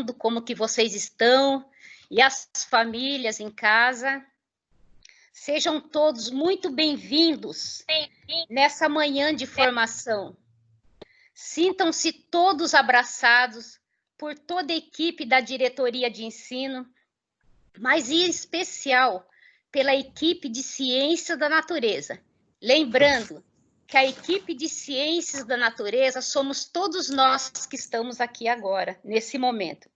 mundo, como que vocês estão, e as famílias em casa. Sejam todos muito bem-vindos nessa manhã de formação. Sintam-se todos abraçados por toda a equipe da diretoria de ensino, mas em especial pela equipe de Ciências da Natureza. Lembrando que a equipe de Ciências da Natureza somos todos nós que estamos aqui agora, nesse momento.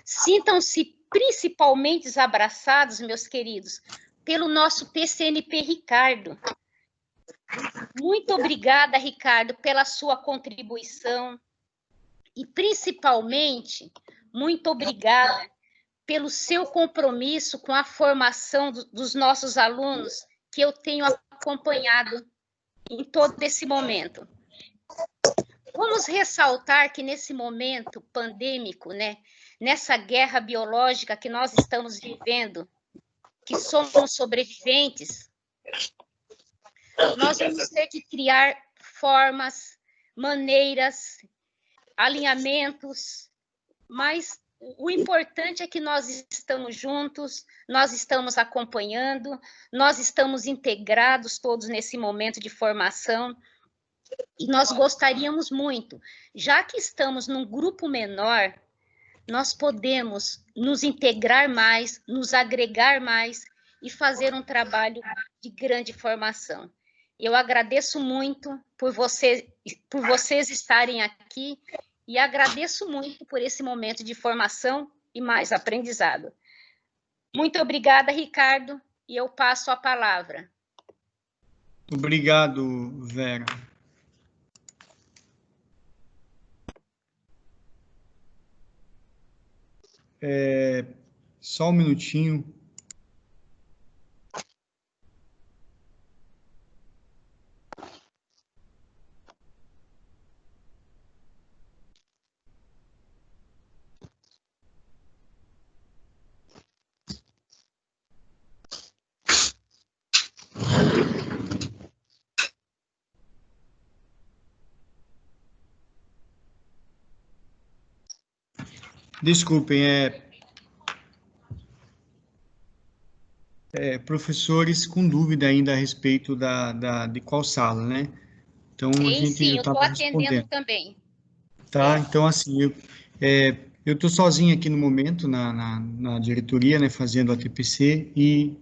Sintam-se principalmente abraçados, meus queridos, pelo nosso PCNP Ricardo. Muito obrigada, Ricardo, pela sua contribuição e, principalmente, muito obrigada pelo seu compromisso com a formação dos nossos alunos, que eu tenho acompanhado em todo esse momento. Vamos ressaltar que nesse momento pandêmico, né, nessa guerra biológica que nós estamos vivendo, que somos sobreviventes, nós vamos ter que criar formas, maneiras, alinhamentos, mas o importante é que nós estamos juntos, nós estamos acompanhando, nós estamos integrados todos nesse momento de formação, e nós gostaríamos muito, já que estamos num grupo menor, nós podemos nos integrar mais, nos agregar mais e fazer um trabalho de grande formação. Eu agradeço muito por vocês estarem aqui e agradeço muito por esse momento de formação e mais aprendizado. Muito obrigada, Ricardo, e eu passo a palavra. Obrigado, Vera. Só um minutinho. Desculpem, professores com dúvida ainda a respeito de qual sala, né? Então, a gente eu estou estava atendendo respondendo. também. Tá, então, assim, eu estou sozinho aqui no momento, na diretoria, né, fazendo a TPC e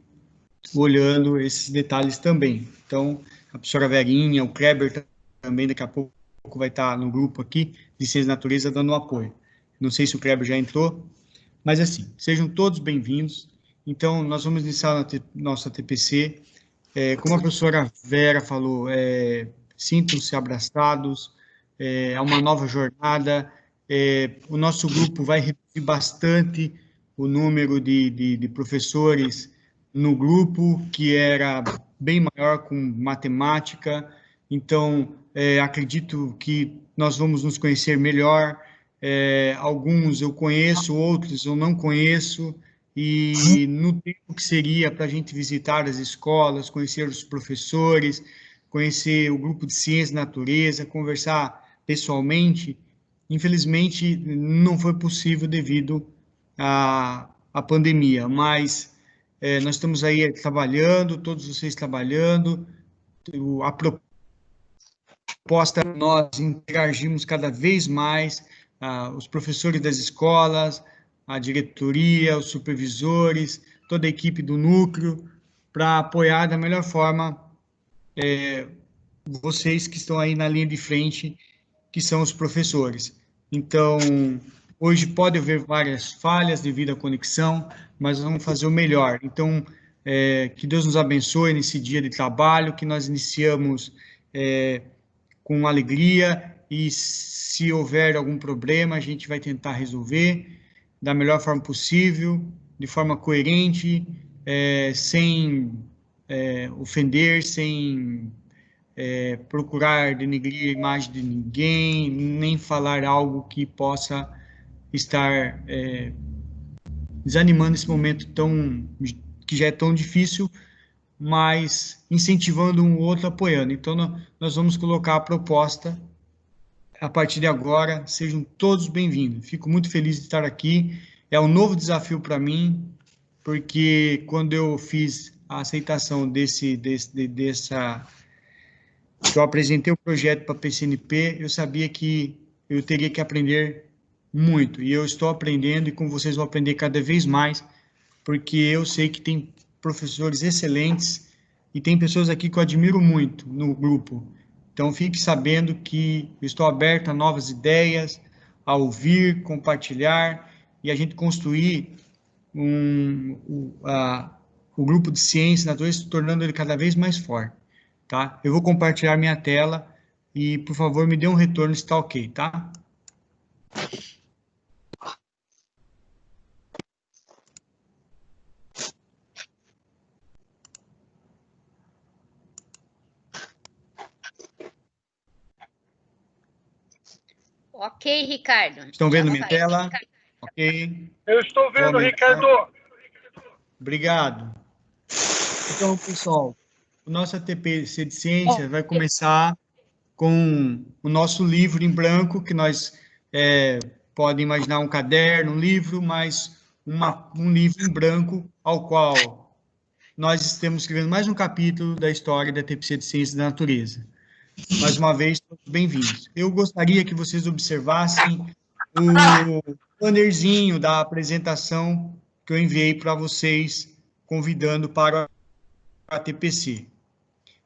olhando esses detalhes também. Então, a professora Verinha, o Kleber também, daqui a pouco vai estar no grupo aqui, de Ciência da Natureza, dando apoio. Não sei se o Kleber já entrou, mas assim, sejam todos bem-vindos. Então, nós vamos iniciar nossa TPC. Como a professora Vera falou, sintam-se abraçados, é uma nova jornada. O nosso grupo vai reduzir bastante o número de professores no grupo, que era bem maior com matemática. Então, acredito que nós vamos nos conhecer melhor. Alguns eu conheço, outros eu não conheço, e no tempo que seria para a gente visitar as escolas, conhecer os professores, conhecer o grupo de Ciência e Natureza, conversar pessoalmente, infelizmente não foi possível devido à pandemia, mas nós estamos aí trabalhando, todos vocês trabalhando, a proposta é nós interagirmos cada vez mais, os professores das escolas, a diretoria, os supervisores, toda a equipe do núcleo, para apoiar da melhor forma vocês que estão aí na linha de frente, que são os professores. Então, hoje pode haver várias falhas devido à conexão, mas vamos fazer o melhor. Então, que Deus nos abençoe nesse dia de trabalho, que nós iniciamos com alegria, e se houver algum problema, a gente vai tentar resolver da melhor forma possível, de forma coerente, sem ofender, sem procurar denegrir a imagem de ninguém, nem falar algo que possa estar desanimando esse momento que já é tão difícil, mas incentivando um outro, apoiando. Então, nós vamos colocar a proposta a partir de agora, sejam todos bem-vindos. Fico muito feliz de estar aqui. É um novo desafio para mim, porque quando eu fiz a aceitação dessa... que eu apresentei o projeto para a PCNP, eu sabia que eu teria que aprender muito. E eu estou aprendendo, e com vocês vou aprender cada vez mais, porque eu sei que tem professores excelentes e tem pessoas aqui que eu admiro muito no grupo. Então, fique sabendo que eu estou aberto a novas ideias, a ouvir, compartilhar e a gente construir o grupo de ciência natureza, tornando ele cada vez mais forte, tá? Eu vou compartilhar minha tela e, por favor, me dê um retorno se está ok, tá? Ok, Ricardo. Estão vendo minha tela? Ok. Eu estou vendo, Ricardo. Obrigado. Então, pessoal, o nosso ATPC de Ciência vai começar com o nosso livro em branco, que nós podem imaginar um caderno, um livro, mas um livro em branco, ao qual nós estamos escrevendo mais um capítulo da história da ATPC de Ciências da Natureza. Mais uma vez, todos bem-vindos. Eu gostaria que vocês observassem o bannerzinho da apresentação que eu enviei para vocês, convidando para o ATPC.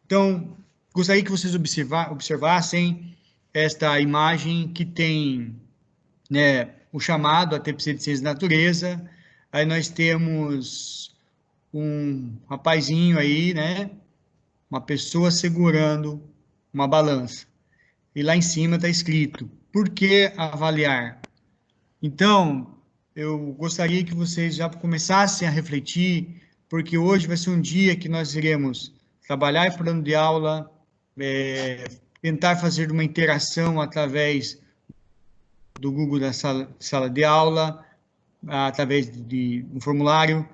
Então, gostaria que vocês observassem esta imagem que tem, né, o chamado ATPC de Ciências da Natureza. Aí nós temos um rapazinho aí, né, uma pessoa segurando uma balança. E lá em cima está escrito, por que avaliar? Então, eu gostaria que vocês já começassem a refletir, porque hoje vai ser um dia que nós iremos trabalhar em plano de aula, tentar fazer uma interação através do Google da sala de aula, através de um formulário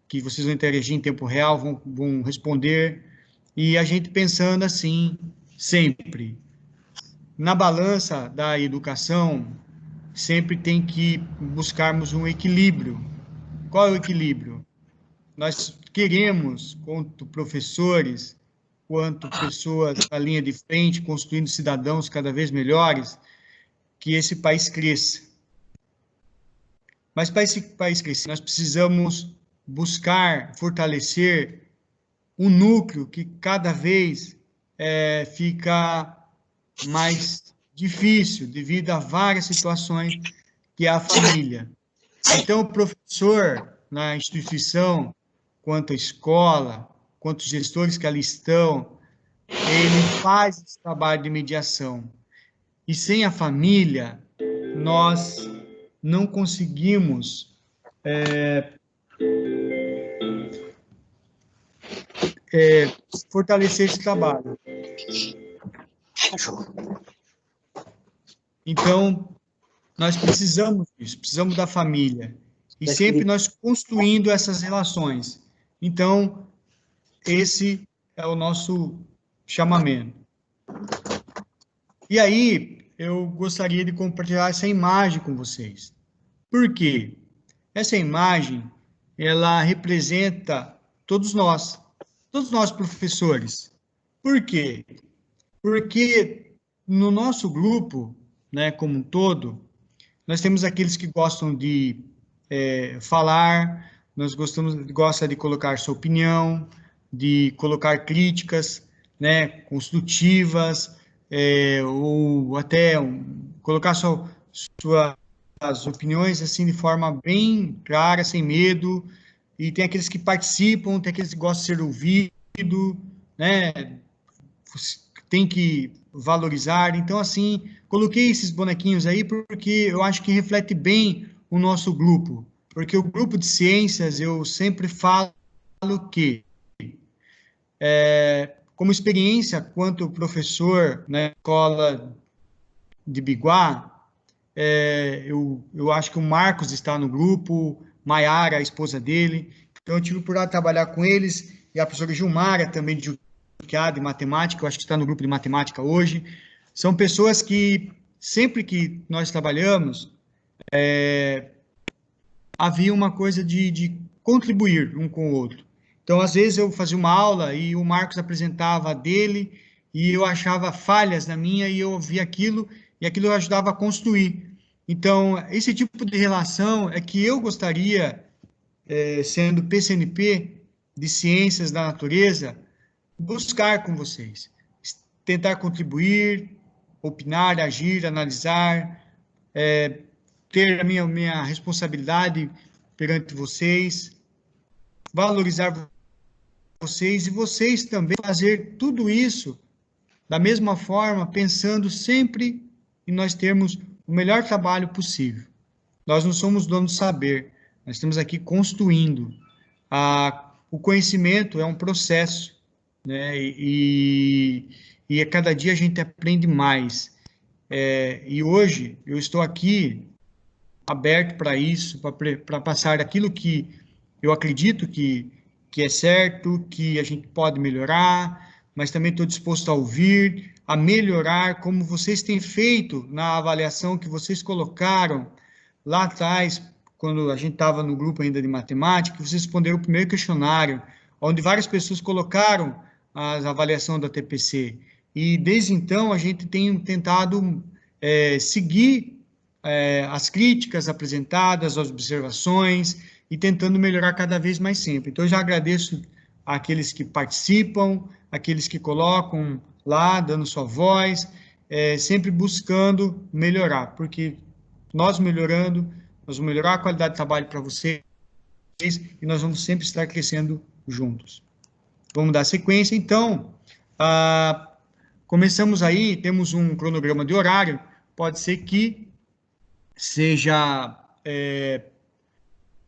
que vocês vão interagir em tempo real, vão responder, e a gente pensando assim, sempre. Na balança da educação, sempre tem que buscarmos um equilíbrio. Qual é o equilíbrio? Nós queremos, quanto professores, quanto pessoas na linha de frente, construindo cidadãos cada vez melhores, que esse país cresça. Mas para esse país crescer, nós precisamos buscar fortalecer um núcleo que cada vez fica mais difícil devido a várias situações, que é a família. Então, o professor na instituição, quanto a escola, quanto os gestores que ali estão, ele faz esse trabalho de mediação. E sem a família, nós não conseguimos fortalecer esse trabalho. Então, nós precisamos disso, precisamos da família. E sempre nós construindo essas relações. Então, esse é o nosso chamamento. E aí, eu gostaria de compartilhar essa imagem com vocês. Por quê? Essa imagem, ela representa todos nós professores. Por quê? Porque no nosso grupo, né, como um todo, nós temos aqueles que gostam de falar, nós gosta de colocar sua opinião, de colocar críticas, né, construtivas, ou até colocar suas opiniões assim de forma bem clara, sem medo. E tem aqueles que participam, tem aqueles que gostam de ser ouvido, né? Tem que valorizar. Então, assim, coloquei esses bonequinhos aí porque eu acho que reflete bem o nosso grupo. Porque o grupo de ciências, eu sempre falo que, como experiência, quanto professor na escola de Biguá, eu acho que o Marcos está no grupo, Maiara, a esposa dele. Então, eu tive por lá trabalhar com eles, e a professora Gilmara, também de matemática, eu acho que está no grupo de matemática hoje. São pessoas que sempre que nós trabalhamos, havia uma coisa de contribuir um com o outro. Então, às vezes, eu fazia uma aula e o Marcos apresentava a dele e eu achava falhas na minha e eu ouvia aquilo e aquilo ajudava a construir. Então, esse tipo de relação é que eu gostaria, sendo PCNP de Ciências da Natureza, buscar com vocês. Tentar contribuir, opinar, agir, analisar, ter a minha responsabilidade perante vocês, valorizar vocês e vocês também fazer tudo isso da mesma forma, pensando sempre em nós termos o melhor trabalho possível. Nós não somos donos do saber, nós estamos aqui construindo. O conhecimento é um processo, né? E a cada dia a gente aprende mais. E hoje eu estou aqui aberto para isso, para passar aquilo que eu acredito que é certo, que a gente pode melhorar, mas também estou disposto a ouvir, a melhorar, como vocês têm feito na avaliação que vocês colocaram lá atrás, quando a gente estava no grupo ainda de matemática, vocês responderam o primeiro questionário, onde várias pessoas colocaram a avaliação da TPC. E desde então a gente tem tentado seguir as críticas apresentadas, as observações, e tentando melhorar cada vez mais sempre. Então, eu já agradeço àqueles que participam, àqueles que colocam lá, dando sua voz, sempre buscando melhorar, porque nós melhorando, nós vamos melhorar a qualidade de trabalho para vocês, e nós vamos sempre estar crescendo juntos. Vamos dar sequência, então. Começamos aí, temos um cronograma de horário, pode ser que seja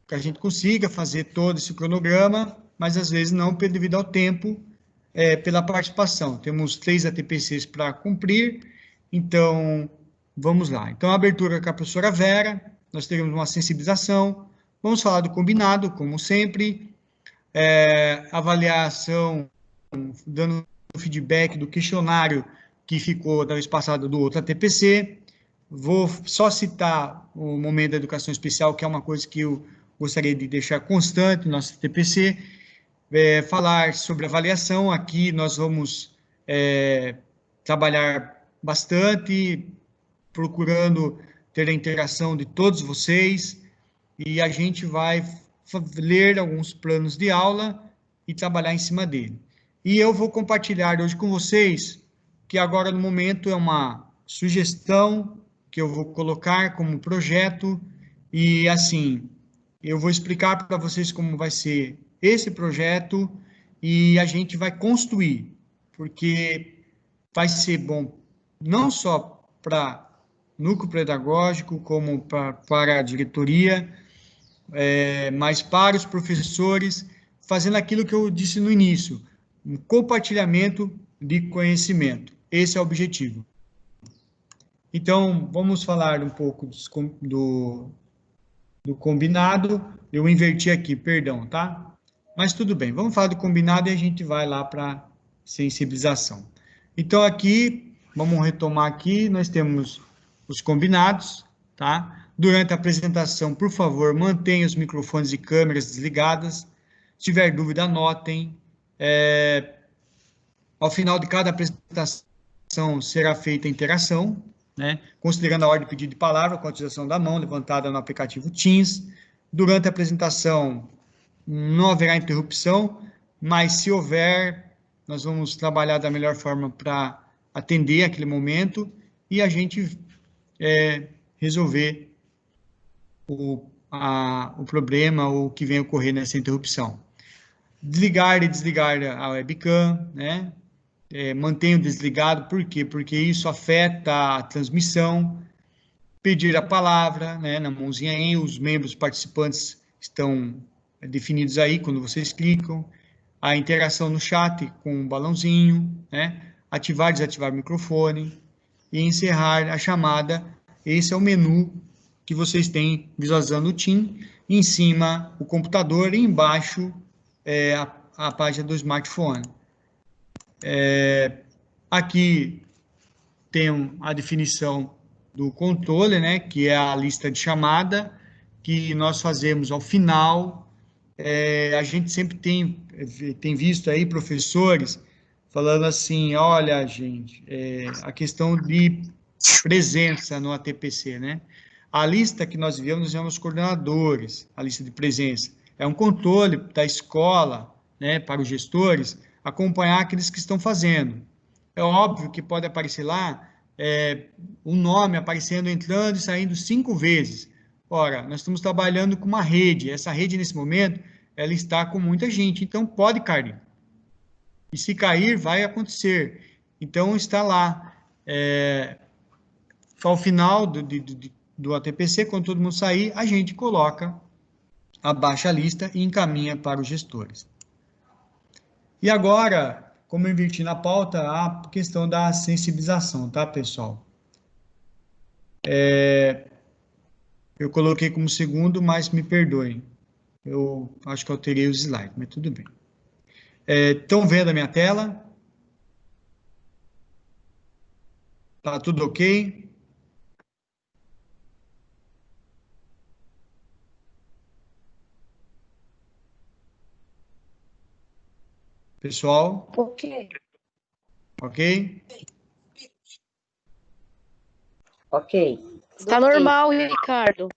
que a gente consiga fazer todo esse cronograma, mas às vezes não devido ao tempo, pela participação. Temos 3 ATPCs para cumprir, então vamos lá. Então, a abertura com a professora Vera, nós teremos uma sensibilização, vamos falar do combinado, como sempre, avaliação, dando feedback do questionário que ficou da vez passada do outro ATPC. Vou só citar o momento da educação especial, que é uma coisa que eu gostaria de deixar constante no nosso TPC, falar sobre avaliação. Aqui nós vamos trabalhar bastante, procurando ter a interação de todos vocês, e a gente vai ler alguns planos de aula e trabalhar em cima dele. E eu vou compartilhar hoje com vocês, que agora no momento é uma sugestão que eu vou colocar como projeto, e assim, eu vou explicar para vocês como vai ser esse projeto, e a gente vai construir, porque vai ser bom não só para núcleo pedagógico, como para a diretoria, mas para os professores, fazendo aquilo que eu disse no início, um compartilhamento de conhecimento. Esse é o objetivo. Então, vamos falar um pouco do combinado. Eu inverti aqui, perdão, tá? Mas tudo bem, vamos falar do combinado e a gente vai lá para sensibilização. Então, aqui, vamos retomar aqui, nós temos os combinados, tá? Durante a apresentação, por favor, mantenha os microfones e câmeras desligadas. Se tiver dúvida, anotem. Ao final de cada apresentação, será feita a interação, né? Considerando a ordem de pedido de palavra, com a utilização da mão levantada no aplicativo Teams. Durante a apresentação, não haverá interrupção, mas se houver, nós vamos trabalhar da melhor forma para atender aquele momento e a gente resolver o problema ou o que vem ocorrer nessa interrupção. Desligar e desligar a webcam, né? Mantenha desligado, por quê? Porque isso afeta a transmissão. Pedir a palavra, né, na mãozinha aí, os membros participantes estão definidos aí quando vocês clicam. A interação no chat com o balãozinho, né? Ativar e desativar o microfone e encerrar a chamada. Esse é o menu que vocês têm visualizando o Team. Em cima, o computador e embaixo a página do smartphone. Aqui tem a definição do controle, né, que é a lista de chamada, que nós fazemos ao final. A gente sempre tem visto aí professores falando assim, olha, gente, a questão de presença no ATPC, né? A lista que nós enviamos os coordenadores, a lista de presença. É um controle da escola, né, para os gestores, acompanhar aqueles que estão fazendo. É óbvio que pode aparecer lá um nome aparecendo, entrando e saindo 5 vezes. Ora, nós estamos trabalhando com uma rede. Essa rede, nesse momento, ela está com muita gente, então pode cair. E se cair, vai acontecer. Então, está lá. Ao final do ATPC, quando todo mundo sair, a gente coloca, abaixa a lista e encaminha para os gestores. E agora, como eu inverti na pauta, a questão da sensibilização, tá, pessoal? Eu coloquei como segundo, mas me perdoem. Eu acho que alterei os slides, mas tudo bem. Estão vendo a minha tela? Tá tudo ok? Pessoal? Ok. Ok? Ok. Está normal, Ricardo.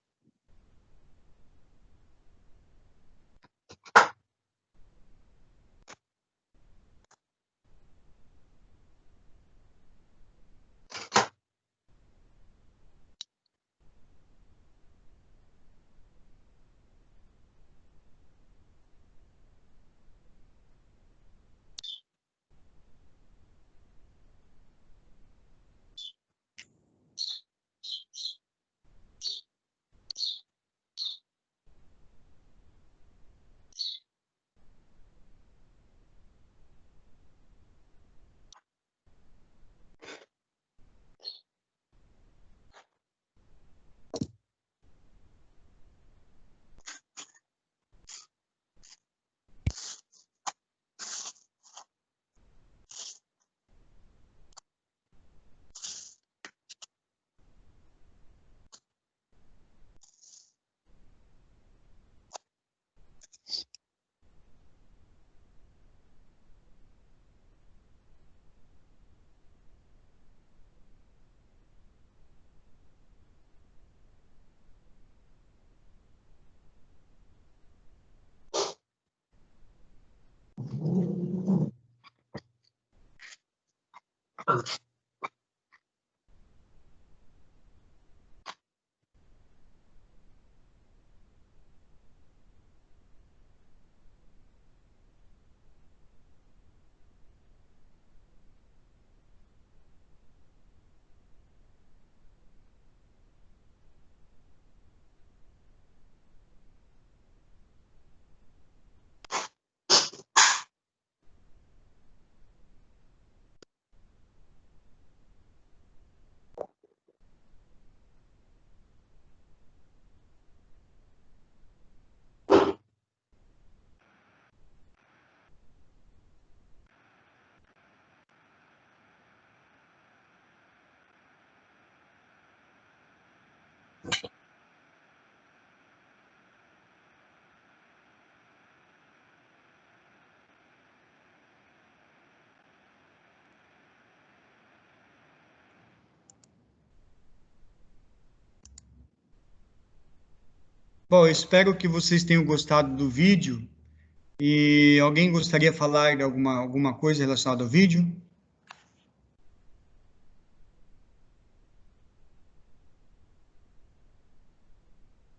Bom, eu espero que vocês tenham gostado do vídeo. E alguém gostaria de falar de alguma coisa relacionada ao vídeo?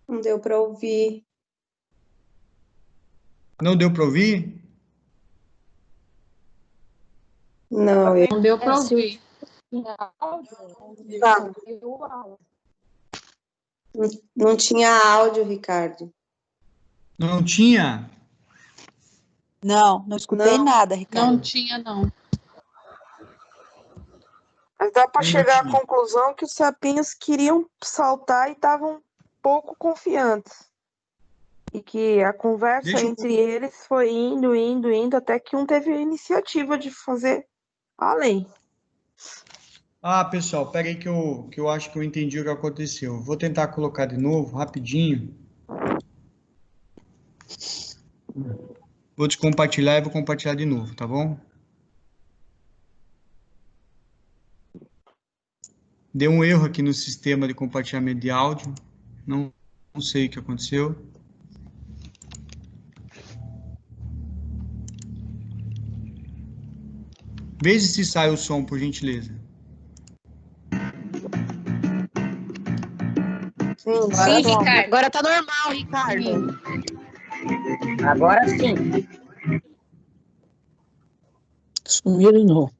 Não deu para ouvir. Não deu para ouvir? Não, Não deu para ouvir. não tinha áudio, Ricardo. Não tinha? Não escutei Não. nada, Ricardo. Não tinha, não. Mas dá para Eu não chegar à tinha. conclusão que os sapinhos queriam saltar e estavam pouco confiantes. E que a conversa Deixa eu... entre eles foi indo, até que um teve a iniciativa de fazer além. Ah, pessoal, pera aí que eu acho que eu entendi o que aconteceu. Vou tentar colocar de novo, rapidinho. Vou descompartilhar e vou compartilhar de novo, tá bom? Deu um erro aqui no sistema de compartilhamento de áudio. Não sei o que aconteceu. Veja se sai o som, por gentileza. Sim, Ricardo. Agora tá normal, Ricardo. Agora sim. Sumiu de novo.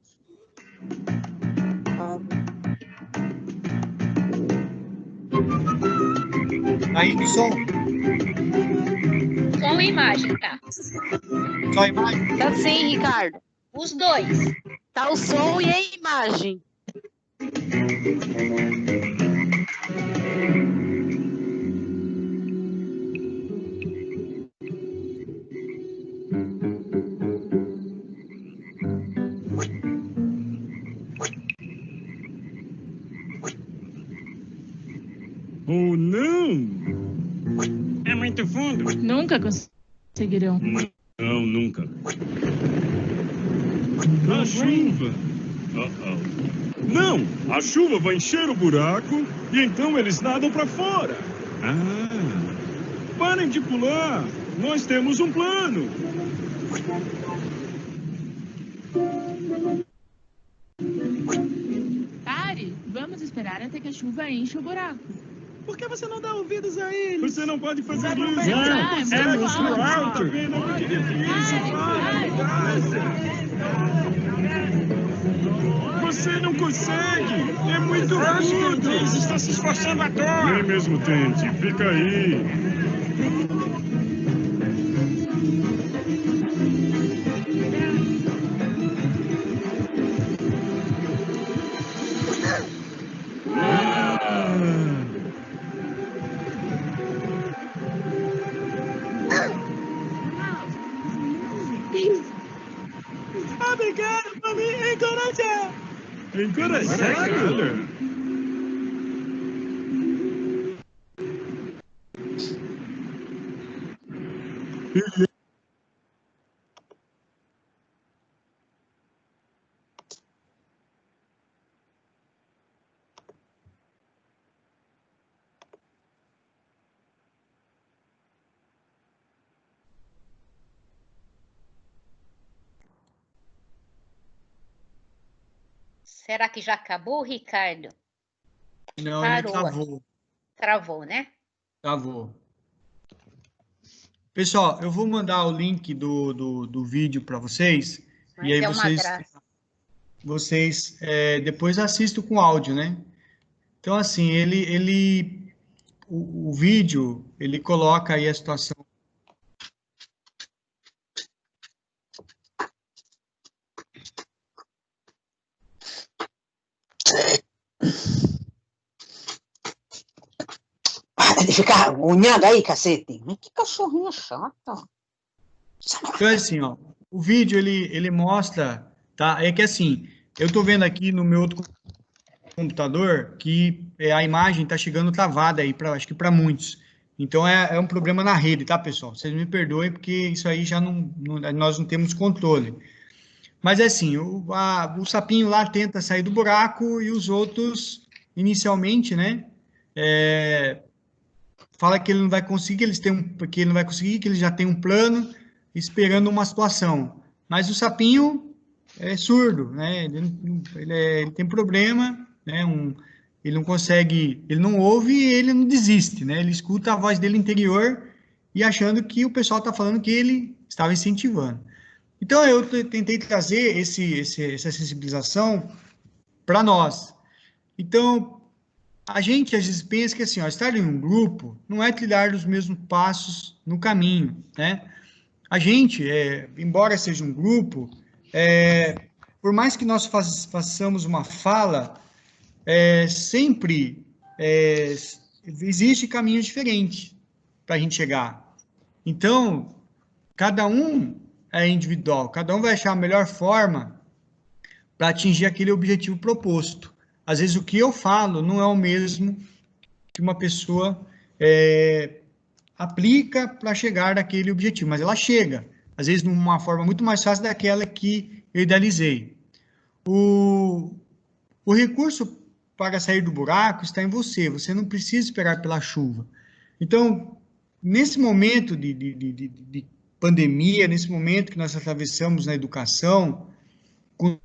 Aí, o som? Com imagem, tá? Só a imagem? Tá sim, Ricardo. Os dois. Tá o som e a imagem. Oh, não! É muito fundo. Nunca conseguirão. Não, nunca. A chuva! Não! A chuva vai encher o buraco e então eles nadam para fora. Ah! Parem de pular! Nós temos um plano! Pare! Vamos esperar até que a chuva enche o buraco. Por que você não dá ouvidos a eles? Você não pode fazer isso. Não, É muito alto. alto. Você não consegue. É muito alto. Você está se esforçando à toa. Nem mesmo tente. Fica aí. Obrigado por me encorajar. Encorajado? Será que já acabou, Ricardo? Não, Parou. ele travou. Travou, né? Travou. Pessoal, eu vou mandar o link do vídeo para vocês. Mas e aí é uma graça. vocês depois assistam com áudio, né? Então, assim, o vídeo, ele coloca aí a situação. Para de ficar unhando aí, cacete. Mas que cachorrinho chato. Então, é assim, ó, o vídeo, ele mostra, tá? É que, assim, eu tô vendo aqui no meu outro computador que a imagem tá chegando travada aí, acho que para muitos. Então, é um problema na rede, tá, pessoal? Vocês me perdoem, porque isso aí já nós não temos controle. Mas, é assim, o sapinho lá tenta sair do buraco e os outros, inicialmente, né, fala que ele não vai conseguir, que ele não vai conseguir, que ele já tem um plano, esperando uma situação. Mas o sapinho é surdo, né? Ele tem problema, né? Ele não consegue, ele não ouve e ele não desiste, né? Ele escuta a voz dele interior e achando que o pessoal está falando que ele estava incentivando. Então, eu tentei trazer essa sensibilização para nós. Então, a gente às vezes pensa que assim, ó, estar em um grupo não é trilhar os mesmos passos no caminho, né? A gente, embora seja um grupo, por mais que nós façamos uma fala, sempre existe caminhos diferentes para a gente chegar. Então, cada um é individual, cada um vai achar a melhor forma para atingir aquele objetivo proposto. às vezes o que eu falo não é o mesmo que uma pessoa aplica para chegar naquele objetivo, mas ela chega, às vezes de uma forma muito mais fácil daquela que eu idealizei. O recurso para sair do buraco está em você, você não precisa esperar pela chuva. Então, nesse momento de pandemia, nesse momento que nós atravessamos na educação, com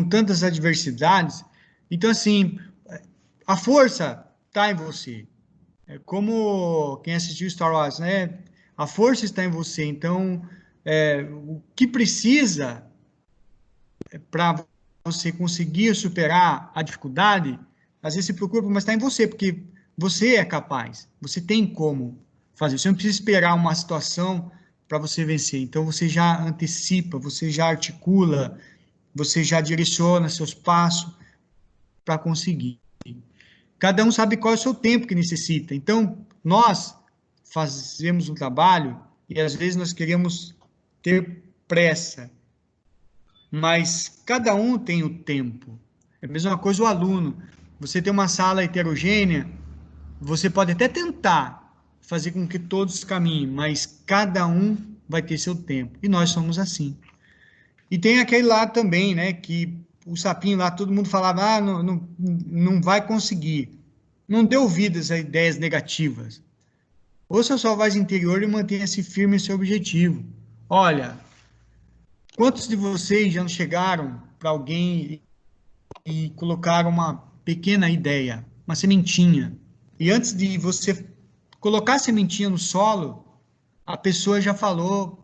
tantas adversidades, então, assim, a força está em você. É como quem assistiu Star Wars, né? A força está em você. Então, o que precisa para você conseguir superar a dificuldade, às vezes se preocupa, mas está em você, porque você é capaz, você tem como fazer. Você não precisa esperar uma situação para você vencer. Então, você já antecipa, você já articula, você já direciona seus passos para conseguir. Cada um sabe qual é o seu tempo que necessita. Então, nós fazemos um trabalho e, às vezes, nós queremos ter pressa, mas cada um tem o tempo. É a mesma coisa o aluno. Você tem uma sala heterogênea, você pode até tentar fazer com que todos caminhem, mas cada um vai ter seu tempo. E nós somos assim. E tem aquele lá também, né, que o sapinho lá, todo mundo falava, não vai conseguir. Não dê ouvidos a ideias negativas. Ouça sua voz interior e mantenha-se firme em seu objetivo. Olha, quantos de vocês já não chegaram para alguém e colocaram uma pequena ideia, uma sementinha, e antes de você colocar a sementinha no solo, a pessoa já falou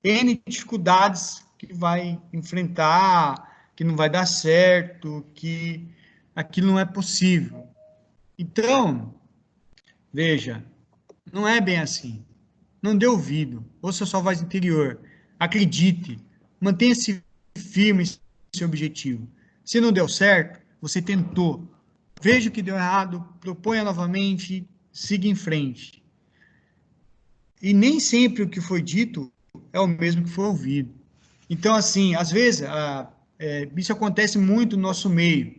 N dificuldades que vai enfrentar, que não vai dar certo, que aquilo não é possível. Então, veja, não é bem assim. Não dê ouvido, ouça sua voz interior, acredite, mantenha-se firme em seu objetivo. Se não deu certo, você tentou. Veja o que deu errado, proponha novamente, siga em frente. E nem sempre o que foi dito é o mesmo que foi ouvido. Então, assim, às vezes, isso acontece muito no nosso meio.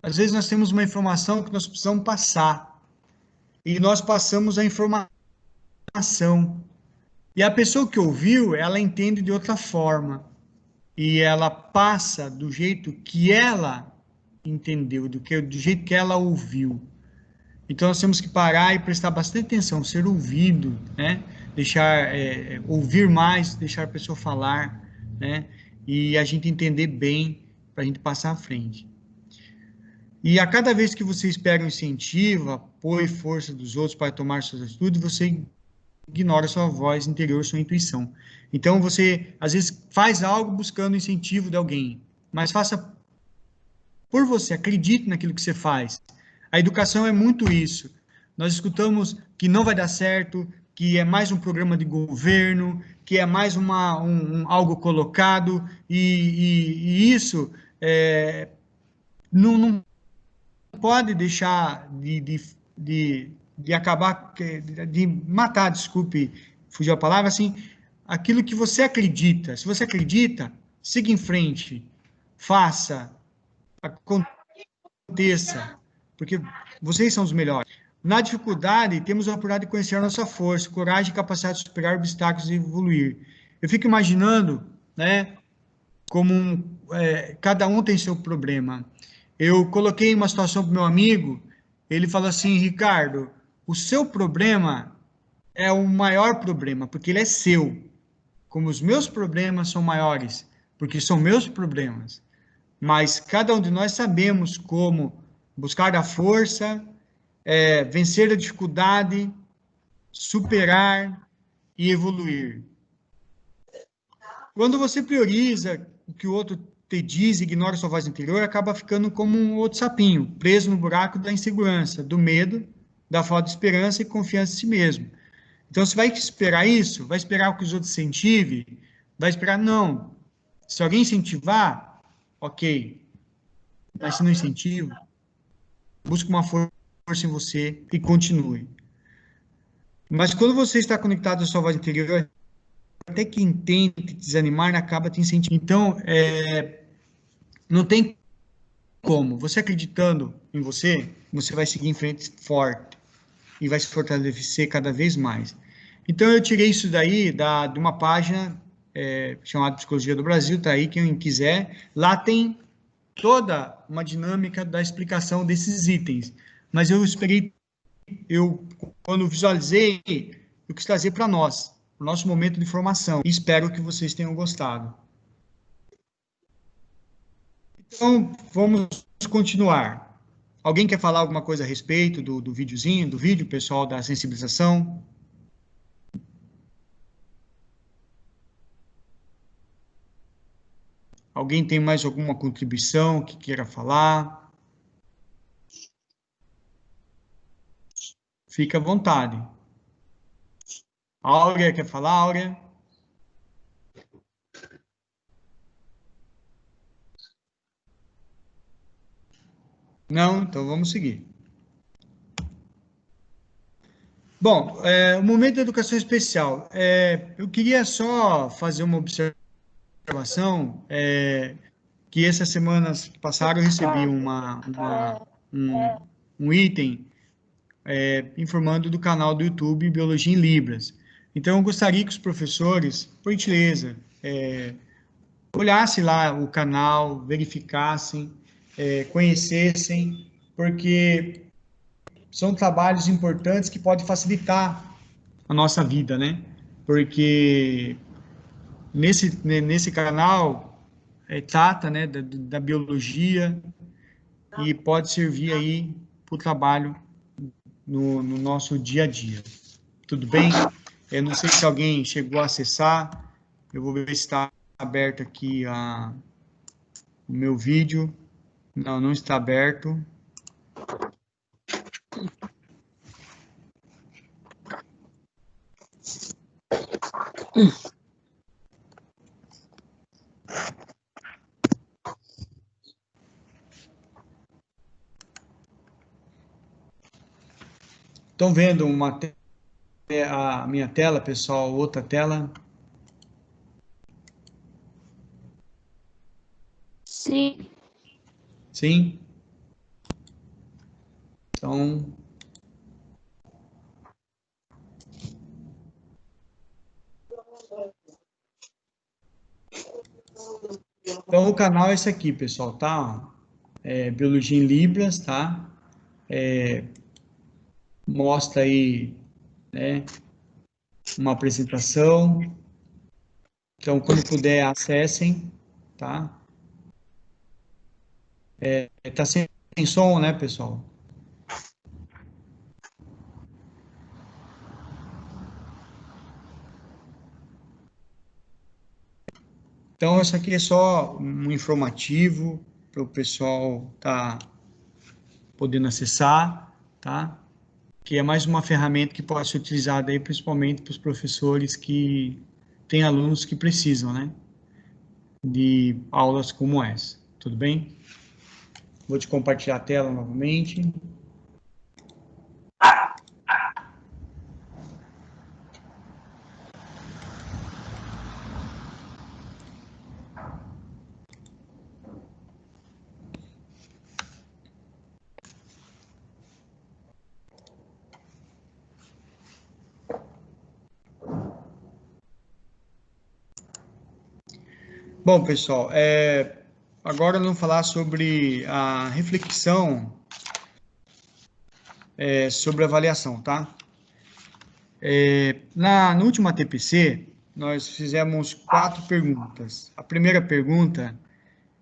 Às vezes nós temos uma informação que nós precisamos passar. E nós passamos a informação. E a pessoa que ouviu, ela entende de outra forma. E ela passa do jeito que ela entendeu, do jeito que ela ouviu. Então nós temos que parar e prestar bastante atenção, ser ouvido, né? Deixar, ouvir mais, deixar a pessoa falar, né? E a gente entender bem para a gente passar à frente. E a cada vez que você espera um incentivo, apoio e força dos outros para tomar suas atitudes, você ignora sua voz interior, sua intuição. Então, você, às vezes, faz algo buscando incentivo de alguém, mas faça por você, acredite naquilo que você faz. A educação é muito isso. Nós escutamos que não vai dar certo, que é mais um programa de governo, que é mais algo colocado, e isso não pode deixar de acabar, de matar, desculpe, fugiu a palavra, assim, aquilo que você acredita. Se você acredita, siga em frente, faça, aconteça, porque vocês são os melhores. Na dificuldade, temos a oportunidade de conhecer a nossa força, coragem e capacidade de superar obstáculos e evoluir. Eu fico imaginando, né, como cada um tem seu problema. Eu coloquei uma situação para o meu amigo, ele falou assim, Ricardo, o seu problema é o maior problema, porque ele é seu. Como os meus problemas são maiores, porque são meus problemas. Mas cada um de nós sabemos como buscar a força, vencer a dificuldade, superar e evoluir. Quando você prioriza o que o outro te diz, ignora sua voz interior, acaba ficando como um outro sapinho, preso no buraco da insegurança, do medo, da falta de esperança e confiança em si mesmo. Então, você vai esperar isso? Vai esperar que os outros incentivem? Vai esperar? Não. Se alguém incentivar, ok. Mas se não incentiva, busque uma força em você e continue. Mas quando você está conectado à sua voz interior, até quem tenta te desanimar acaba te incentivando. Então, não tem como. Você acreditando em você, você vai seguir em frente forte e vai se fortalecer cada vez mais. Então, eu tirei isso daí de uma página chamada Psicologia do Brasil, tá aí, quem quiser. Lá tem toda uma dinâmica da explicação desses itens. Mas eu esperei, quando visualizei, eu quis trazer para nós, o nosso momento de formação. E espero que vocês tenham gostado. Então, vamos continuar. Alguém quer falar alguma coisa a respeito do videozinho, do vídeo, pessoal da sensibilização? Alguém tem mais alguma contribuição que queira falar? Fica à vontade. Áurea, quer falar, Áurea? Não? Então vamos seguir. Bom, o momento da educação especial. Eu queria só fazer uma observação, que essas semanas passadas eu recebi um item informando do canal do YouTube Biologia em Libras. Então, eu gostaria que os professores, por gentileza, olhassem lá o canal, verificassem, conhecessem, porque são trabalhos importantes que podem facilitar a nossa vida, né? Porque nesse canal trata, né, da biologia e pode servir aí para o trabalho no nosso dia a dia. Tudo bem? Eu não sei se alguém chegou a acessar, eu vou ver se está aberto aqui o meu vídeo. Não, não está aberto. Estão vendo a minha tela, pessoal? Outra tela? Sim. Sim? Então... Então, o canal é esse aqui, pessoal, tá? Biologia em Libras, tá? Mostra aí, né, uma apresentação. Então, quando puder, acessem, tá? Tá sem som, né, pessoal? Então, isso aqui é só um informativo para o pessoal tá podendo acessar, tá? Que é mais uma ferramenta que pode ser utilizada aí, principalmente para os professores que têm alunos que precisam, né? De aulas como essa. Tudo bem? Vou te compartilhar a tela novamente. Bom, pessoal, agora vamos falar sobre a reflexão sobre avaliação, tá? No último ATPC, nós fizemos 4 perguntas. A primeira pergunta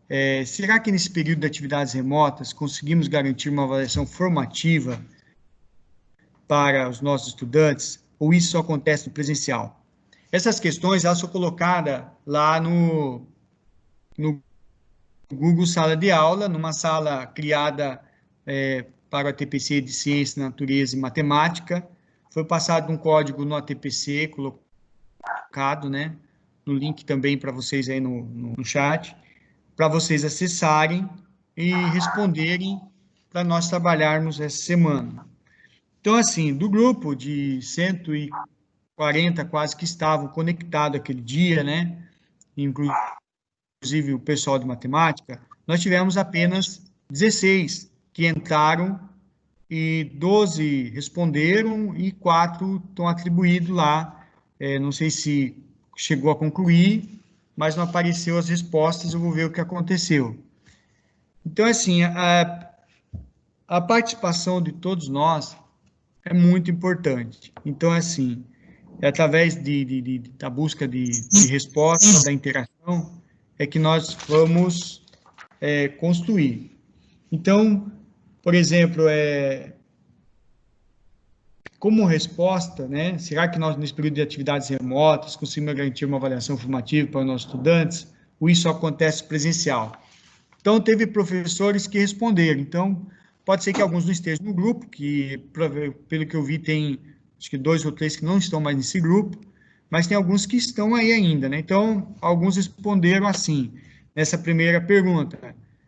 é: será que nesse período de atividades remotas conseguimos garantir uma avaliação formativa para os nossos estudantes, ou isso só acontece no presencial? Essas questões, elas são colocadas lá no Google Sala de Aula, numa sala criada para o ATPC de Ciência, Natureza e Matemática. Foi passado um código no ATPC, colocado, né, no link também para vocês aí no chat, para vocês acessarem e responderem para nós trabalharmos essa semana. Então, assim, do grupo de 140 quase que estavam conectados aquele dia, né, inclusive o pessoal de matemática, nós tivemos apenas 16 que entraram e 12 responderam e 4 estão atribuídos lá. Não sei se chegou a concluir, mas não apareceu as respostas, eu vou ver o que aconteceu. Então, assim, a participação de todos nós é muito importante. Então, assim, através da busca de resposta, da interação, é que nós vamos construir. Então, por exemplo, como resposta, né, será que nós, nesse período de atividades remotas, conseguimos garantir uma avaliação formativa para os nossos estudantes, ou isso acontece presencial? Então, teve professores que responderam. Então, pode ser que alguns não estejam no grupo, que, pelo que eu vi, tem, acho que 2 ou 3 que não estão mais nesse grupo, mas tem alguns que estão aí ainda, né? Então, alguns responderam assim, nessa primeira pergunta.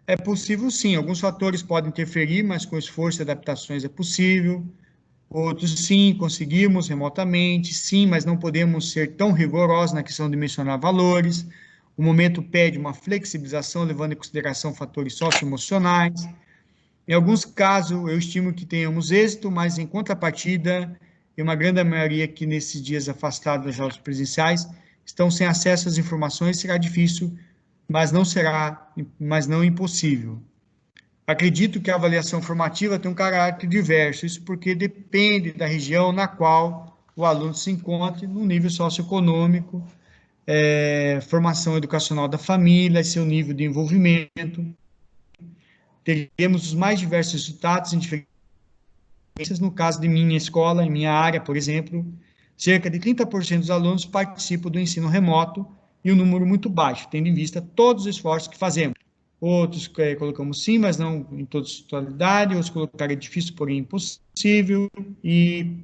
É possível, sim. Alguns fatores podem interferir, mas com esforço e adaptações é possível. Outros, sim, conseguimos remotamente. Sim, mas não podemos ser tão rigorosos na questão de mencionar valores. O momento pede uma flexibilização, levando em consideração fatores socioemocionais. Em alguns casos, eu estimo que tenhamos êxito, mas em contrapartida, em uma grande maioria que nesses dias afastados das aulas presenciais, estão sem acesso às informações, será difícil, mas não impossível. Acredito que a avaliação formativa tem um caráter diverso, isso porque depende da região na qual o aluno se encontra, no nível socioeconômico, formação educacional da família, seu nível de envolvimento. Teremos os mais diversos resultados em diferentes. No caso de minha escola, em minha área, por exemplo, cerca de 30% dos alunos participam do ensino remoto e um número muito baixo, tendo em vista todos os esforços que fazemos. Outros colocamos sim, mas não em toda a totalidade, outros colocaram difícil, porém impossível, e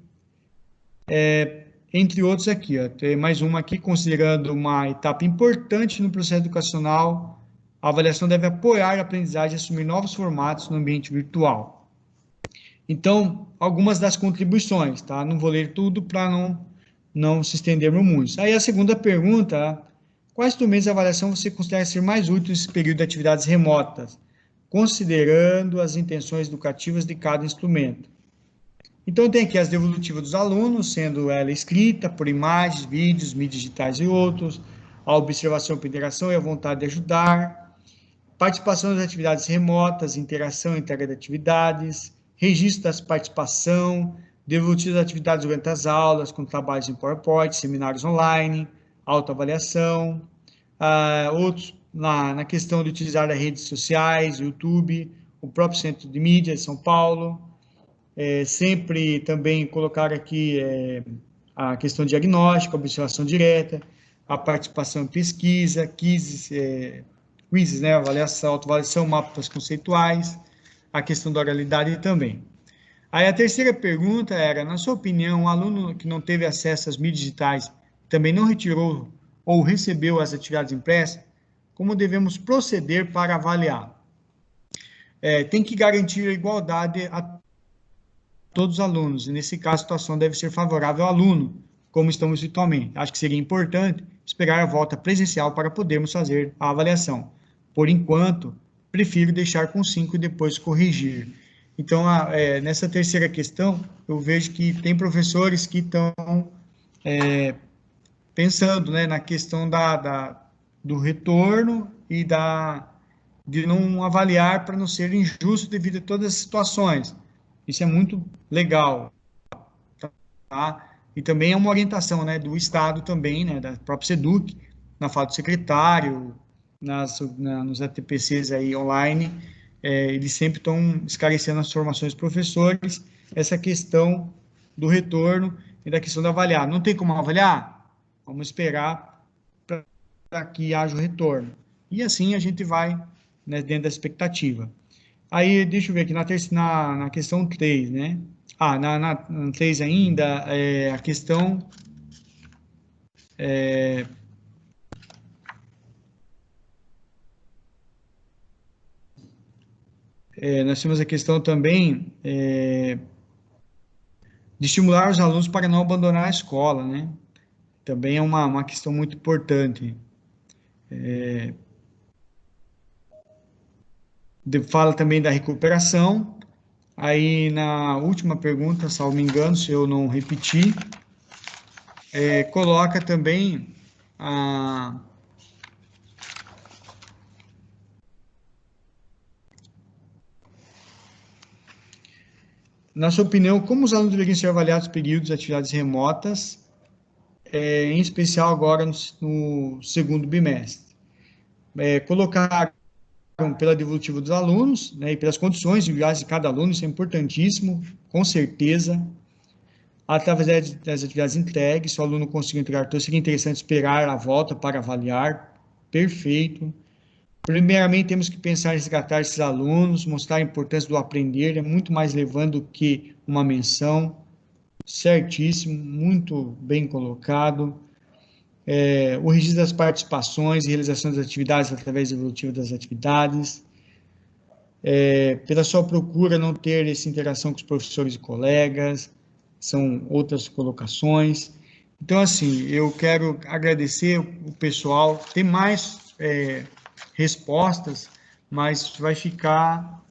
entre outros aqui, tem mais uma aqui, considerando uma etapa importante no processo educacional, a avaliação deve apoiar a aprendizagem e assumir novos formatos no ambiente virtual. Então, algumas das contribuições, tá? Não vou ler tudo para não se estendermos muito. Aí a segunda pergunta, quais instrumentos de avaliação você considera ser mais úteis nesse período de atividades remotas, considerando as intenções educativas de cada instrumento? Então, tem aqui as devolutivas dos alunos, sendo ela escrita por imagens, vídeos, mídias digitais e outros, a observação por interação e a vontade de ajudar, participação das atividades remotas, interação e entrega de atividades, registro das participação, devolutivas das atividades durante as aulas, com trabalhos em PowerPoint, seminários online, autoavaliação, outros na questão de utilizar as redes sociais, YouTube, o próprio Centro de Mídia de São Paulo, sempre também colocar aqui a questão diagnóstica, observação direta, a participação em pesquisa, quizzes, né, avaliação, autoavaliação, mapas conceituais, a questão da oralidade também. Aí a terceira pergunta era, na sua opinião, um aluno que não teve acesso às mídias digitais, também não retirou ou recebeu as atividades impressas, como devemos proceder para avaliar? Tem que garantir a igualdade a todos os alunos, e nesse caso a situação deve ser favorável ao aluno, como estamos virtualmente. Acho que seria importante esperar a volta presencial para podermos fazer a avaliação. Por enquanto, prefiro deixar com 5 e depois corrigir. Então, nessa terceira questão, eu vejo que tem professores que estão pensando, né, na questão do retorno e de não avaliar para não ser injusto devido a todas as situações. Isso é muito legal, tá? E também é uma orientação, né, do Estado também, né, da própria SEDUC, na fala do secretário, nos ATPCs aí online, eles sempre estão esclarecendo as formações dos professores, essa questão do retorno e da questão de avaliar. Não tem como avaliar? Vamos esperar para que haja o retorno. E assim a gente vai, né, dentro da expectativa. Aí, deixa eu ver aqui, na questão 3, né? Na 3 ainda, a questão... nós temos a questão também de estimular os alunos para não abandonar a escola, né? Também é uma questão muito importante. Fala também da recuperação. Aí, na última pergunta, salvo me engano, se eu não repetir, coloca também na sua opinião, como os alunos deveriam ser avaliados períodos de atividades remotas, em especial agora no segundo bimestre? Colocar pela devolutiva dos alunos, né, e pelas condições individuais de cada aluno, isso é importantíssimo, com certeza. Através das atividades entregues, se o aluno conseguir entregar tudo, seria interessante esperar a volta para avaliar. Perfeito. Primeiramente, temos que pensar em resgatar esses alunos, mostrar a importância do aprender, é muito mais relevante do que uma menção. Certíssimo, muito bem colocado. O registro das participações e realização das atividades através da evolutiva das atividades. Pela sua procura não ter essa interação com os professores e colegas, são outras colocações. Então, assim, eu quero agradecer o pessoal, tem mais respostas, mas vai ficar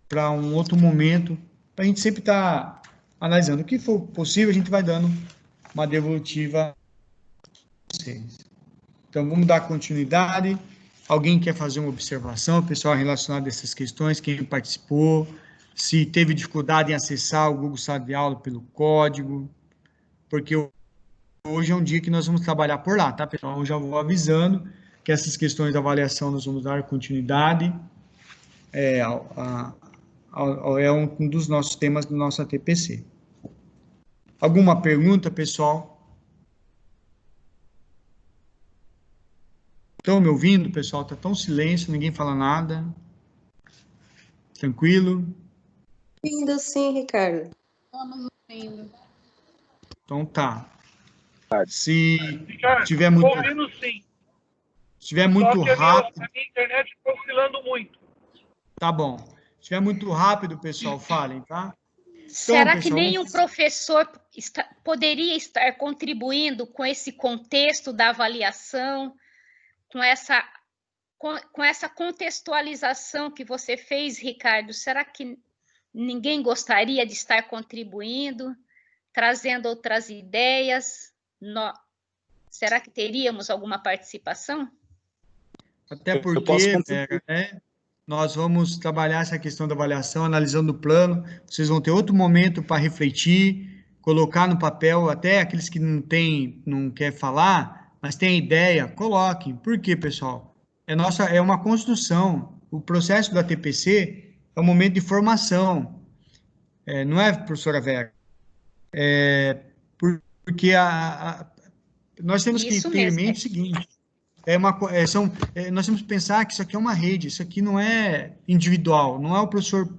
para um outro momento, para a gente sempre estar analisando. O que for possível, a gente vai dando uma devolutiva a vocês. Então, vamos dar continuidade. Alguém quer fazer uma observação, pessoal, relacionado a essas questões, quem participou, se teve dificuldade em acessar o Google Sala de Aula pelo código, porque hoje é um dia que nós vamos trabalhar por lá, tá, pessoal? Eu já vou avisando que essas questões da avaliação nós vamos dar continuidade, é um dos nossos temas do nosso ATPC. Alguma pergunta, pessoal? Estão me ouvindo, pessoal? Está tão silêncio, ninguém fala nada. Tranquilo? Ouvindo sim, Ricardo. Estamos ouvindo. Então tá. Se tiver muito... ouvindo sim. Se tiver muito rápido... A minha internet está oscilando muito. Tá bom. Se tiver muito rápido, pessoal, falem, tá? Então, será pessoal, que nenhum professor poderia estar contribuindo com esse contexto da avaliação, com essa contextualização que você fez, Ricardo? Será que ninguém gostaria de estar contribuindo, trazendo outras ideias? Será que teríamos alguma participação? Até porque, nós vamos trabalhar essa questão da avaliação, analisando o plano, vocês vão ter outro momento para refletir, colocar no papel, até aqueles que não quer falar, mas tem ideia, coloquem. Por quê, pessoal? É uma construção. O processo do ATPC é um momento de formação. Não é, professora Vera? Porque nós temos que ter em mente o seguinte, nós temos que pensar que isso aqui é uma rede, isso aqui não é individual, não é o professor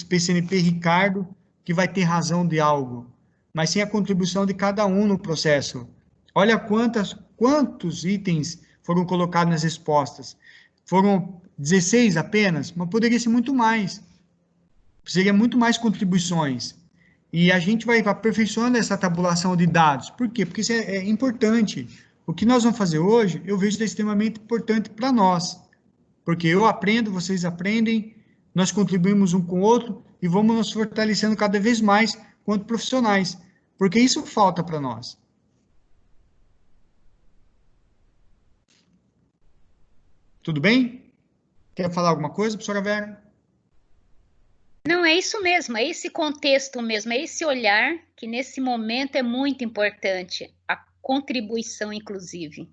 PCNP Ricardo que vai ter razão de algo, mas sim a contribuição de cada um no processo. Olha quantos itens foram colocados nas respostas. Foram 16 apenas, mas poderia ser muito mais. Seria muito mais contribuições. E a gente vai aperfeiçoando essa tabulação de dados. Por quê? Porque isso é importante. O que nós vamos fazer hoje, eu vejo extremamente importante para nós. Porque eu aprendo, vocês aprendem, nós contribuímos um com o outro e vamos nos fortalecendo cada vez mais quanto profissionais. Porque isso falta para nós. Tudo bem? Quer falar alguma coisa, professora Vera? Não, é isso mesmo, é esse contexto mesmo, é esse olhar que nesse momento é muito importante, a contribuição, inclusive.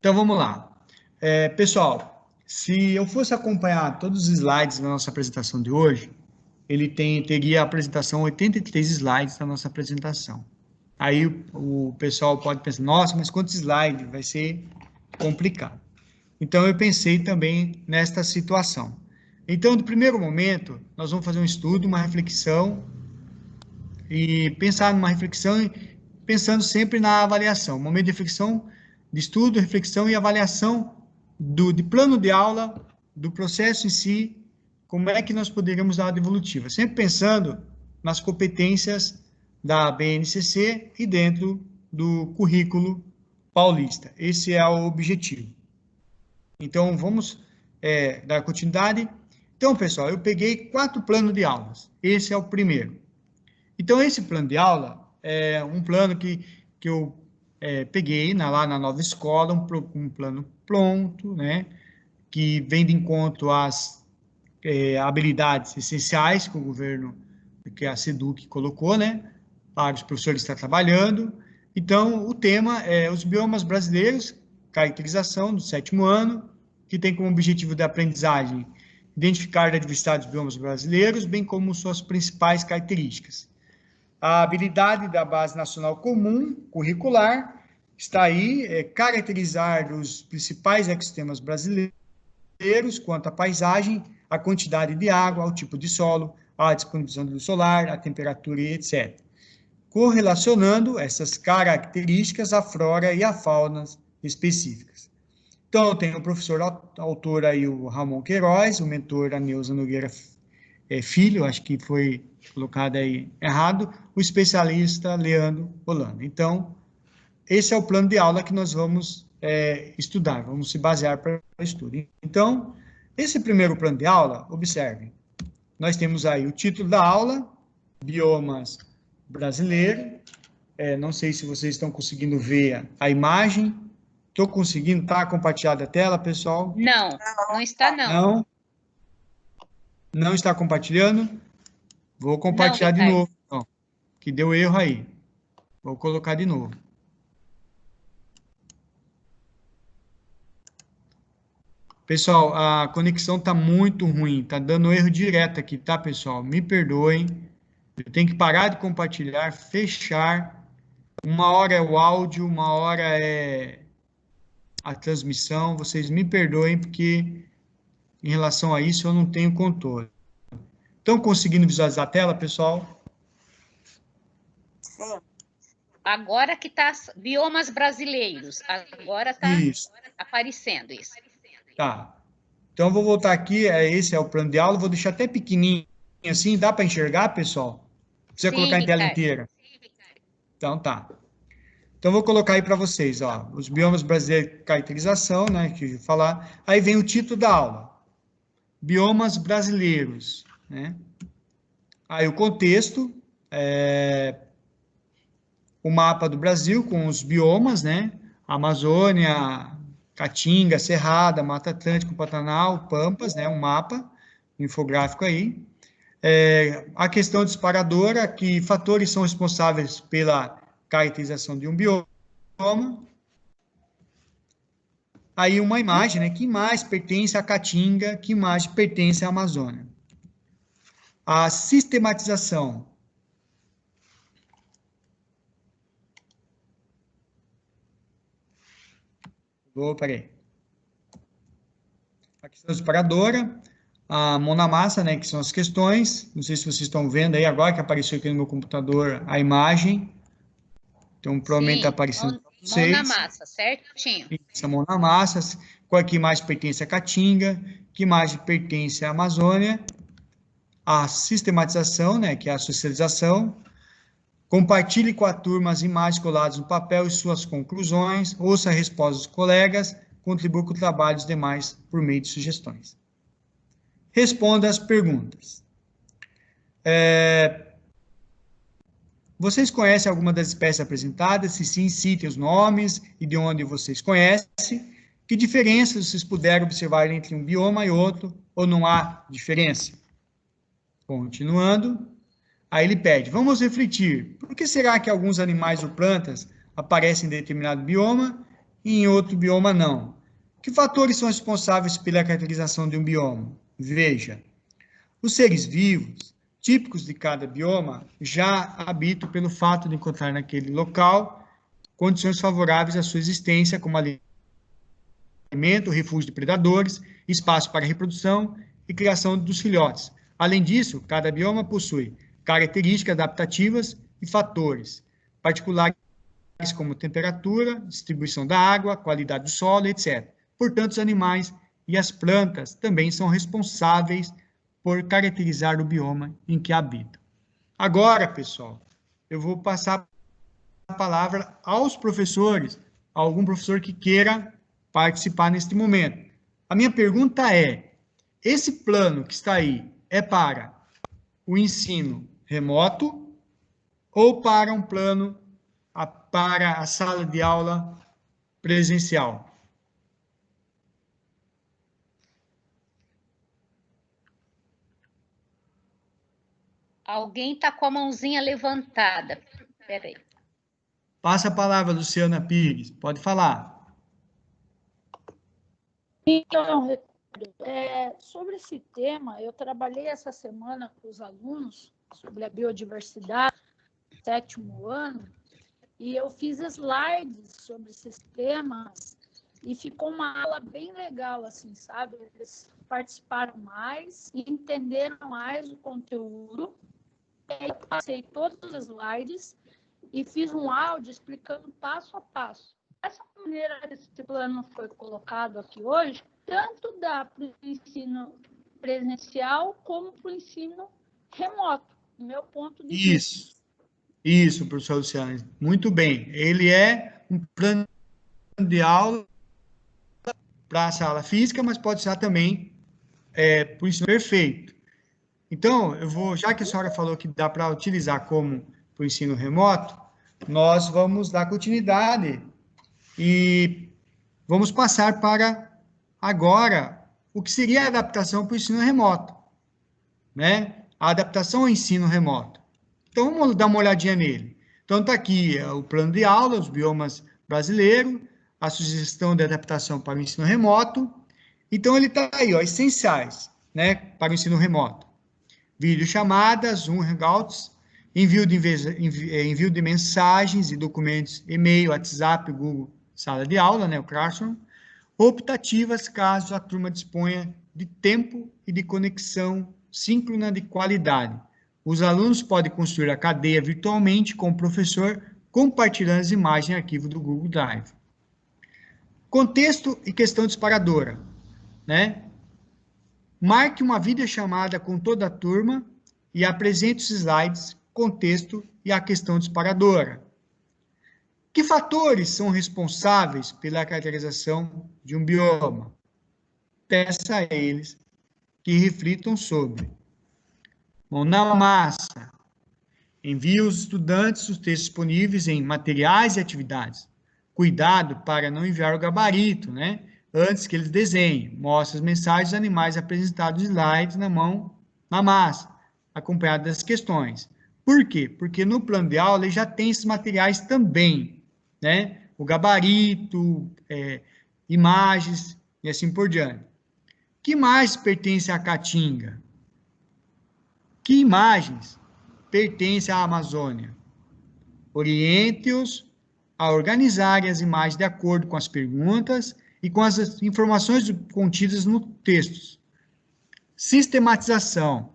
Então, vamos lá. Pessoal, se eu fosse acompanhar todos os slides da nossa apresentação de hoje, ele teria a apresentação, 83 slides da nossa apresentação. Aí o pessoal pode pensar, nossa, mas quantos slides? Vai ser complicado. Então, eu pensei também nesta situação. Então, no primeiro momento, nós vamos fazer um estudo, uma reflexão, e pensar numa reflexão, pensando sempre na avaliação. Momento de reflexão, de estudo, reflexão e avaliação de plano de aula, do processo em si, como é que nós poderíamos dar uma devolutiva. Sempre pensando nas competências da BNCC e dentro do currículo paulista. Esse é o objetivo. Então, vamos dar continuidade. Então, pessoal, eu peguei 4 planos de aulas. Esse é o primeiro. Então, esse plano de aula é um plano que eu peguei lá na nova escola, um plano pronto, né? Que vem de encontro às habilidades essenciais que o governo, que a SEDUC colocou, né? Para os professores estar trabalhando. Então, o tema é os biomas brasileiros, caracterização do 7º ano, que tem como objetivo de aprendizagem identificar a diversidade dos biomas brasileiros, bem como suas principais características. A habilidade da Base Nacional Comum Curricular está aí, caracterizar os principais ecossistemas brasileiros quanto à paisagem, a quantidade de água, ao tipo de solo, a disponibilização de luz solar, a temperatura e etc. Correlacionando essas características à flora e à fauna específicas. Então, eu tenho o professor autor aí, o Ramon Queiroz, o mentor, a Neuza Nogueira Filho, acho que foi colocado aí errado, o especialista Leandro Holanda. Então, esse é o plano de aula que nós vamos estudar, vamos se basear para o estudo. Então, esse primeiro plano de aula, observem, nós temos aí o título da aula, Biomas Brasileiro, não sei se vocês estão conseguindo ver a imagem. Estou conseguindo, tá compartilhada a tela, pessoal? Não, não está não. Não? Não está compartilhando? Vou compartilhar de novo, então, que deu erro aí. Vou colocar de novo. Pessoal, a conexão está muito ruim, está dando erro direto aqui, tá, pessoal? Me perdoem. Eu tenho que parar de compartilhar, fechar. Uma hora é o áudio, uma hora é a transmissão. Vocês me perdoem, porque em relação a isso eu não tenho controle. Estão conseguindo visualizar a tela, pessoal? Sim. Agora que está biomas brasileiros, agora está aparecendo isso. Tá. Então, eu vou voltar aqui, esse é o plano de aula, vou deixar até pequenininho assim, dá para enxergar, pessoal? Precisa colocar em tela inteira? Então, tá. Então, vou colocar aí para vocês, ó, os biomas brasileiros, caracterização, né, que eu ia falar. Aí vem o título da aula, biomas brasileiros, né? Aí o contexto, o mapa do Brasil com os biomas, né? Amazônia, Caatinga, Cerrada, Mata Atlântica, Pantanal, Pampas, né? Um mapa, um infográfico aí. A questão disparadora, que fatores são responsáveis pela caracterização de um bioma. Aí uma imagem, né? Que mais pertence à Caatinga, que mais pertence à Amazônia. A sistematização. Peraí. A questão disparadora, a mão na massa, né, que são as questões. Não sei se vocês estão vendo aí agora, que apareceu aqui no meu computador a imagem. Então, provavelmente está aparecendo para vocês. Mão na massa, certinho. Isso, a mão na massa. Qual que mais pertence à Caatinga, que mais pertence à Amazônia. A sistematização, né, que é a socialização. Compartilhe com a turma as imagens coladas no papel e suas conclusões, ouça a resposta dos colegas, contribua com o trabalho dos demais por meio de sugestões. Responda as perguntas. Vocês conhecem alguma das espécies apresentadas? Se sim, citem os nomes e de onde vocês conhecem. Que diferenças vocês puderam observar entre um bioma e outro, ou não há diferença? Continuando. Aí ele pede, vamos refletir, por que será que alguns animais ou plantas aparecem em determinado bioma e em outro bioma não? Que fatores são responsáveis pela caracterização de um bioma? Veja, os seres vivos, típicos de cada bioma, já habitam pelo fato de encontrar naquele local condições favoráveis à sua existência, como alimento, refúgio de predadores, espaço para reprodução e criação dos filhotes. Além disso, cada bioma possui características adaptativas e fatores particulares como temperatura, distribuição da água, qualidade do solo, etc. Portanto, os animais e as plantas também são responsáveis por caracterizar o bioma em que habitam. Agora, pessoal, eu vou passar a palavra aos professores, a algum professor que queira participar neste momento. A minha pergunta é, esse plano que está aí é para o ensino remoto ou para um plano para a sala de aula presencial? Alguém está com a mãozinha levantada. Espera aí. Passa a palavra, Luciana Pires. Pode falar. Então, sobre esse tema, eu trabalhei essa semana com os alunos sobre a biodiversidade, 7º ano, e eu fiz slides sobre esses temas e ficou uma aula bem legal, assim, sabe? Eles participaram mais e entenderam mais o conteúdo. Eu passei todos os slides e fiz um áudio explicando passo a passo. Essa maneira que esse plano foi colocado aqui hoje, tanto dá para o ensino presencial como para o ensino remoto, do meu ponto de vista. Isso, professor Luciano. Muito bem. Ele é um plano de aula para a sala física, mas pode ser também para o ensino perfeito. Então, já que a senhora falou que dá para utilizar como para o ensino remoto, nós vamos dar continuidade e vamos passar para agora o que seria a adaptação para o ensino remoto, né? A adaptação ao ensino remoto. Então, vamos dar uma olhadinha nele. Então, está aqui o plano de aula, os biomas brasileiros, a sugestão de adaptação para o ensino remoto. Então, ele está aí, ó, essenciais, né, para o ensino remoto. Videochamadas, Zoom, Hangouts, envio de mensagens e documentos, e-mail, WhatsApp, Google, sala de aula, né, o Classroom, optativas, caso a turma disponha de tempo e de conexão síncrona de qualidade. Os alunos podem construir a cadeia virtualmente com o professor, compartilhando as imagens em arquivo do Google Drive. Contexto e questão disparadora, né? Marque uma videochamada com toda a turma e apresente os slides, contexto e a questão disparadora. Que fatores são responsáveis pela caracterização de um bioma? Peça a eles que reflitam sobre. Mão na massa. Envie aos estudantes os textos disponíveis em materiais e atividades. Cuidado para não enviar o gabarito, né? Antes que eles desenhem. Mostre as mensagens dos animais apresentados em slides na massa, acompanhado das questões. Por quê? Porque no plano de aula ele já tem esses materiais também, né? O gabarito, imagens e assim por diante. Que imagens pertencem à Caatinga? Que imagens pertencem à Amazônia? Oriente-os a organizarem as imagens de acordo com as perguntas e com as informações contidas no texto. Sistematização.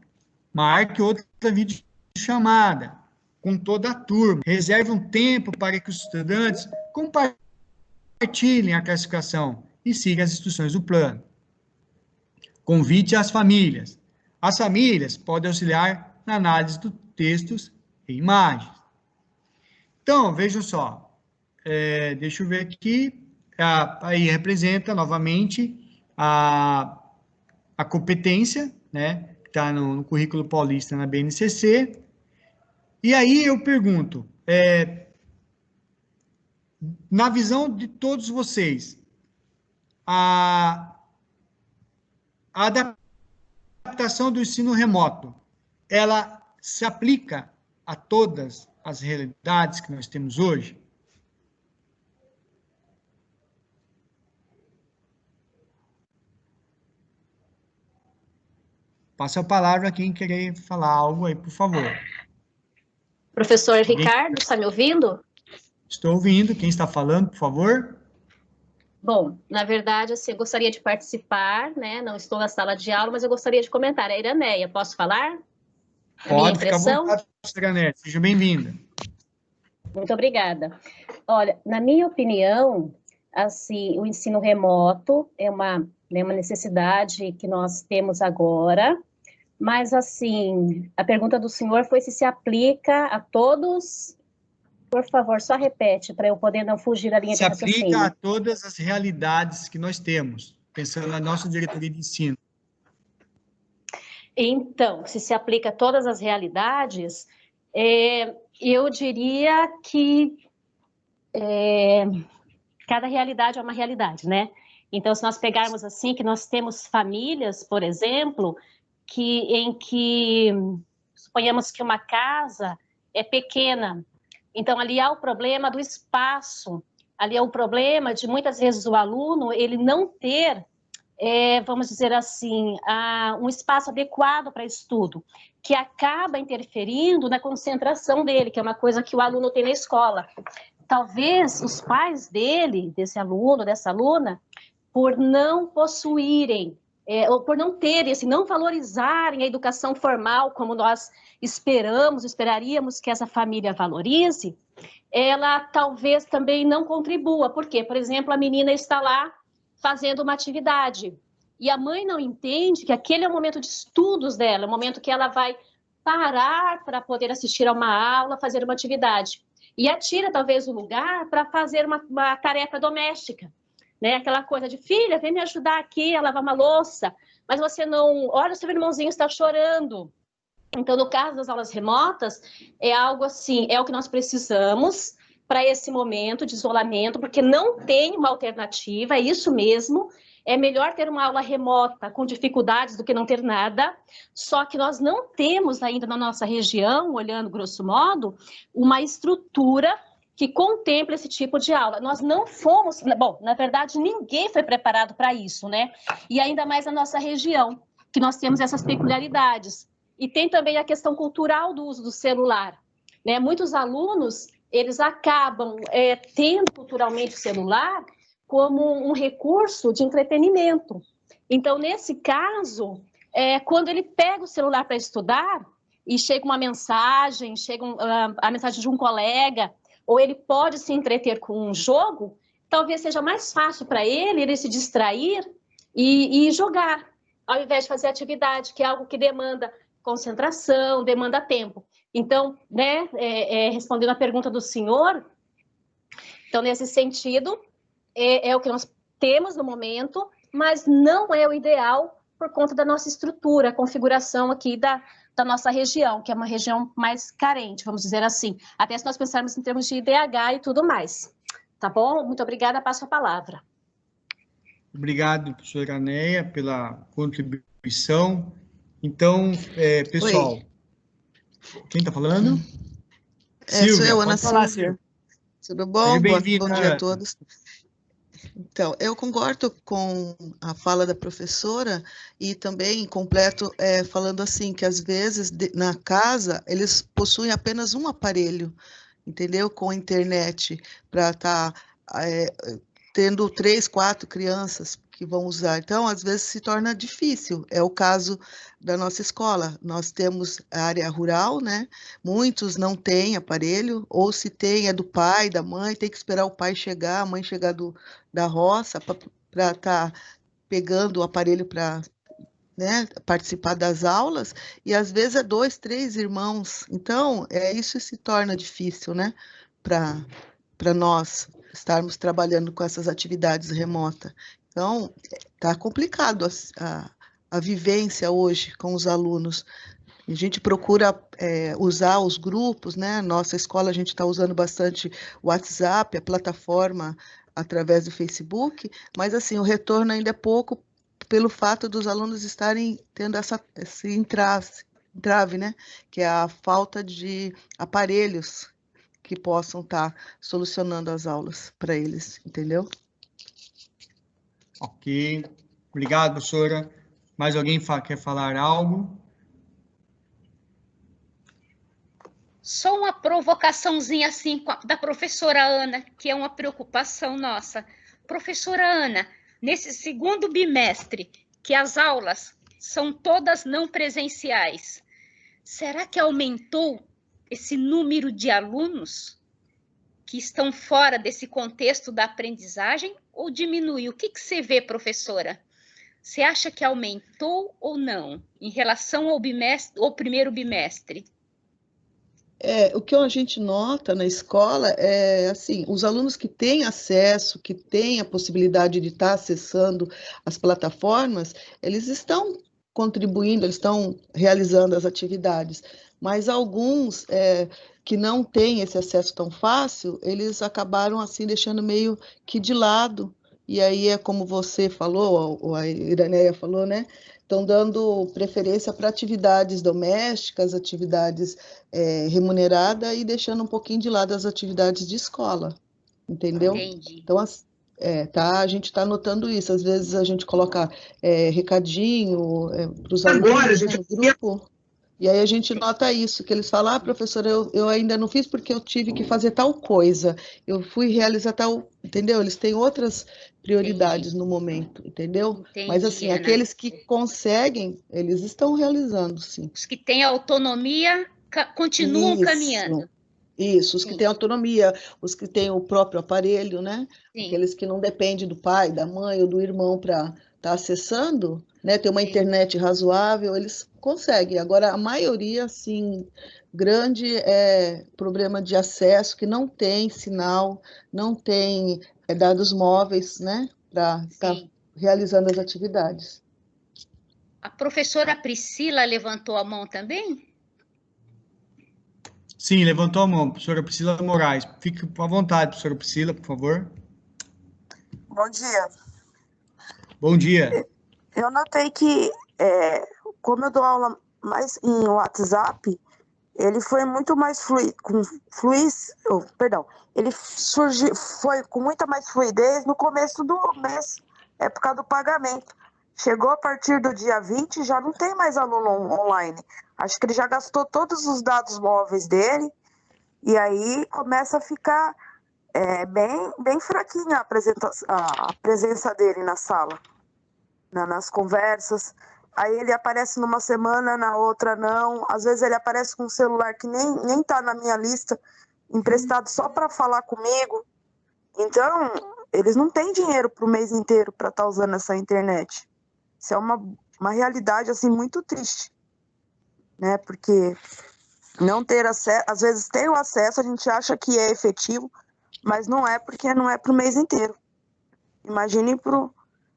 Marque outra videochamada com toda a turma. Reserve um tempo para que os estudantes compartilhem a classificação e sigam as instruções do plano. Convite às famílias. As famílias podem auxiliar na análise dos textos e imagens. Então, vejam só. Deixa eu ver aqui. Aí representa novamente a competência, né? Que está no currículo paulista na BNCC. E aí eu pergunto, na visão de todos vocês, a adaptação do ensino remoto, ela se aplica a todas as realidades que nós temos hoje? Passa a palavra a quem querer falar algo aí, por favor. Professor Ricardo, está me ouvindo? Estou ouvindo. Quem está falando, por favor? Bom, na verdade, assim, eu gostaria de participar, né? Não estou na sala de aula, mas eu gostaria de comentar. É a Iraneia, posso falar? Pode, ficar à vontade, Iraneia. Seja bem-vinda. Muito obrigada. Olha, na minha opinião, assim, o ensino remoto é uma necessidade que nós temos agora, mas, assim, a pergunta do senhor foi se aplica a todos. Por favor, só repete, para eu poder não fugir da linha de raciocínio. Se aplica a todas as realidades que nós temos. pensando na nossa diretoria de ensino? Então, se aplica a todas as realidades, eu diria que cada realidade é uma realidade, né? Então, se nós pegarmos assim, que nós temos famílias, por exemplo, em que suponhamos que uma casa é pequena, então ali há o problema do espaço, ali é o problema de muitas vezes o aluno ele não ter, vamos dizer assim, um espaço adequado para estudo, que acaba interferindo na concentração dele, que é uma coisa que o aluno tem na escola. Talvez os pais dele, desse aluno, dessa aluna, por não possuírem, ou por não terem, assim, não valorizarem a educação formal como nós esperaríamos que essa família valorize, ela talvez também não contribua. Por quê? Por exemplo, a menina está lá fazendo uma atividade e a mãe não entende que aquele é o momento de estudos dela, é o momento que ela vai parar para poder assistir a uma aula, fazer uma atividade. E atira talvez o lugar para fazer uma tarefa doméstica. Né? Aquela coisa de, filha, vem me ajudar aqui a lavar uma louça, mas você não... Olha, o seu irmãozinho está chorando. Então, no caso das aulas remotas, é algo assim, é o que nós precisamos para esse momento de isolamento, porque não tem uma alternativa, é isso mesmo. É melhor ter uma aula remota com dificuldades do que não ter nada, só que nós não temos ainda na nossa região, olhando grosso modo, uma estrutura que contempla esse tipo de aula. Nós não fomos, bom, na verdade, ninguém foi preparado para isso, né? E ainda mais na nossa região, que nós temos essas peculiaridades. E tem também a questão cultural do uso do celular, né? Muitos alunos, eles acabam tendo culturalmente o celular como um recurso de entretenimento. Então, nesse caso, quando ele pega o celular para estudar e chega uma mensagem, a mensagem de um colega, ou ele pode se entreter com um jogo, talvez seja mais fácil para ele se distrair e jogar, ao invés de fazer atividade, que é algo que demanda concentração, demanda tempo. Então, né, respondendo a pergunta do senhor, então, nesse sentido, é o que nós temos no momento, mas não é o ideal por conta da nossa estrutura, a configuração aqui da nossa região, que é uma região mais carente, vamos dizer assim. Até se nós pensarmos em termos de IDH e tudo mais. Tá bom? Muito obrigada, passo a palavra. Obrigado, professora Anéia, pela contribuição. Então, pessoal, Oi. Quem está falando? Silvia, Sou eu, Ana Silvia. Tudo bom? Bom dia a todos. Então, eu concordo com a fala da professora e também completo falando assim, que às vezes na casa eles possuem apenas um aparelho, entendeu? Com internet, para estar tendo 3, 4 crianças que vão usar. Então, às vezes se torna difícil. É o caso da nossa escola. Nós temos a área rural, né? Muitos não têm aparelho, ou se tem é do pai, da mãe, tem que esperar o pai chegar, a mãe chegar da roça para estar pegando o aparelho para, né, participar das aulas, e às vezes é 2, 3 irmãos. Então, isso se torna difícil, né? Para nós estarmos trabalhando com essas atividades remotas. Então, está complicado a vivência hoje com os alunos. A gente procura usar os grupos, né? Nossa escola, a gente está usando bastante o WhatsApp, a plataforma através do Facebook, mas assim, o retorno ainda é pouco pelo fato dos alunos estarem tendo esse entrave, né? Que é a falta de aparelhos que possam estar solucionando as aulas para eles, entendeu? Ok, obrigado, professora. Mais alguém quer falar algo? Só uma provocaçãozinha assim da professora Ana, que é uma preocupação nossa. Professora Ana, nesse segundo bimestre, que as aulas são todas não presenciais, será que aumentou esse número de alunos que estão fora desse contexto da aprendizagem ou diminuiu? O que você vê, professora? Você acha que aumentou ou não em relação ao primeiro bimestre? O que a gente nota na escola é, assim, os alunos que têm acesso, que têm a possibilidade de estar acessando as plataformas, eles estão contribuindo, eles estão realizando as atividades, mas alguns que não têm esse acesso tão fácil, eles acabaram, assim, deixando meio que de lado, e aí é como você falou, ou a Iraneia falou, né? Estão dando preferência para atividades domésticas, atividades remuneradas e deixando um pouquinho de lado as atividades de escola, entendeu? Entendi. Então, a gente está notando isso. Às vezes a gente coloca recadinho para os alunos, né, no grupo, e aí a gente nota isso, que eles falam, professora, eu ainda não fiz porque eu tive que fazer tal coisa, eu fui realizar tal, entendeu? Eles têm outras prioridades no momento, entendeu? Mas, assim, Ana. aqueles que conseguem, eles estão realizando, sim. Os que têm autonomia continuam caminhando. Isso, os que têm autonomia, os que têm o próprio aparelho, né? Sim. Aqueles que não dependem do pai, da mãe ou do irmão para estar acessando, né? Ter uma internet razoável, eles conseguem. Agora, a maioria, assim, grande é problema de acesso, que não tem sinal, não tem dados móveis, né? Para estar realizando as atividades. A professora Priscila levantou a mão também? Sim, levantou a mão, professora Priscila Moraes. Fique à vontade, professora Priscila, por favor. Bom dia. Bom dia. Eu notei que, como eu dou aula mais em WhatsApp, ele foi muito mais ele foi com muita mais fluidez no começo do mês, época do pagamento. Chegou a partir do dia 20, já não tem mais aluno online. Acho que ele já gastou todos os dados móveis dele, e aí começa a ficar bem fraquinha a presença dele na sala, nas conversas. Aí ele aparece numa semana, na outra não. Às vezes ele aparece com um celular que nem tá na minha lista, emprestado só para falar comigo. Então, eles não têm dinheiro para o mês inteiro para estar usando essa internet. Isso é uma realidade, assim, muito triste, né? Porque não ter acesso, às vezes tem o acesso, a gente acha que é efetivo, mas não é, porque não é para o mês inteiro. Imagine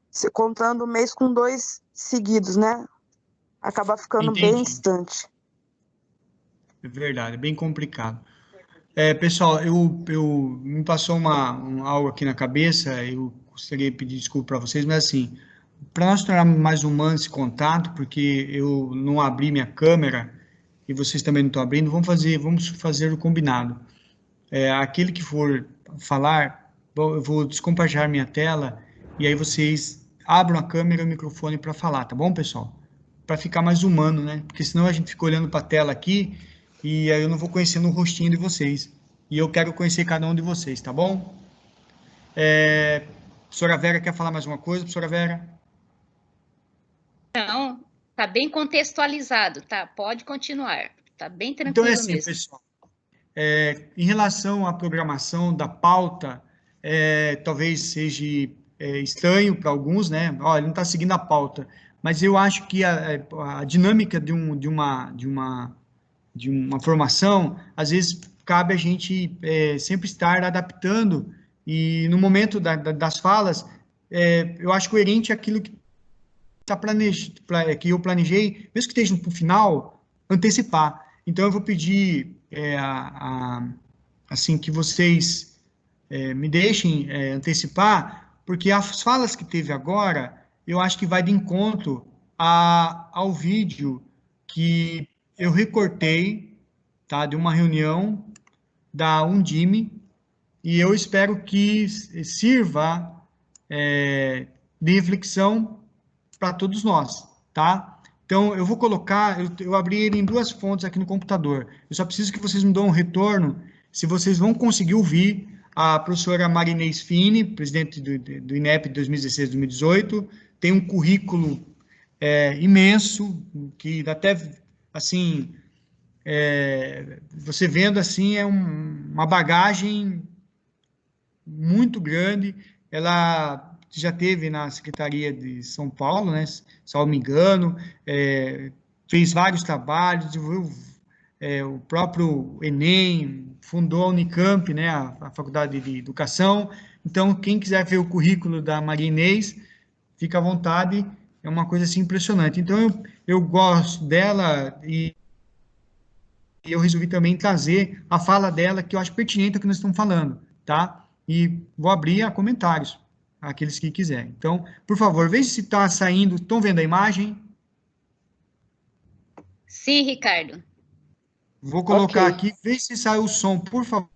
se contando o mês com 2 seguidos, né? Acaba ficando bem distante. É verdade, é bem complicado. Pessoal, me passou algo aqui na cabeça, eu gostaria de pedir desculpa para vocês, mas assim, para nós tornar mais humano esse contato, porque eu não abri minha câmera e vocês também não estão abrindo, vamos fazer o combinado. Aquele que for falar, eu vou descompartilhar minha tela e aí vocês abram a câmera e o microfone para falar, tá bom, pessoal? Para ficar mais humano, né? Porque senão a gente fica olhando para a tela aqui e aí eu não vou conhecendo o rostinho de vocês. E eu quero conhecer cada um de vocês, tá bom? Professora Vera, quer falar mais uma coisa, professora Vera? Não, tá bem contextualizado, tá? Pode continuar. Tá bem tranquilo então, assim, mesmo. Pessoal, em relação à programação da pauta, talvez seja estranho para alguns, né? Ele não está seguindo a pauta, mas eu acho que a dinâmica de uma formação, às vezes cabe a gente sempre estar adaptando, e no momento das falas, eu acho coerente aquilo que que eu planejei, mesmo que esteja no final, antecipar. Então, eu vou pedir assim, que vocês me deixem antecipar, porque as falas que teve agora, eu acho que vai de encontro ao vídeo que eu recortei, tá, de uma reunião da Undime, e eu espero que sirva de reflexão para todos nós, tá? Então, eu vou colocar, eu abri ele em 2 fontes aqui no computador. Eu só preciso que vocês me dêem um retorno, se vocês vão conseguir ouvir a professora Marinês Fini, presidente do INEP de 2016-2018, tem um currículo imenso, que até, assim, você vendo assim, é uma bagagem muito grande. Ela já teve na Secretaria de São Paulo, né, se não me engano, fez vários trabalhos, desenvolveu o próprio Enem, fundou a Unicamp, né, a Faculdade de Educação. Então, quem quiser ver o currículo da Maria Inês, fica à vontade, é uma coisa assim impressionante. Então, eu gosto dela e eu resolvi também trazer a fala dela, que eu acho pertinente ao que nós estamos falando, tá? E vou abrir a comentários, aqueles que quiserem. Então, por favor, veja se está saindo, estão vendo a imagem? Sim, Ricardo. Vou colocar aqui, veja se sai o som, por favor.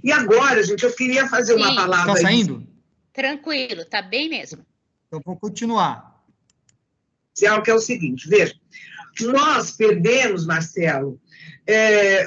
E agora, gente, eu queria fazer uma palavra... Está saindo? Tranquilo, está bem mesmo. Então, vou continuar. Que é o seguinte, veja, nós perdemos, Marcelo,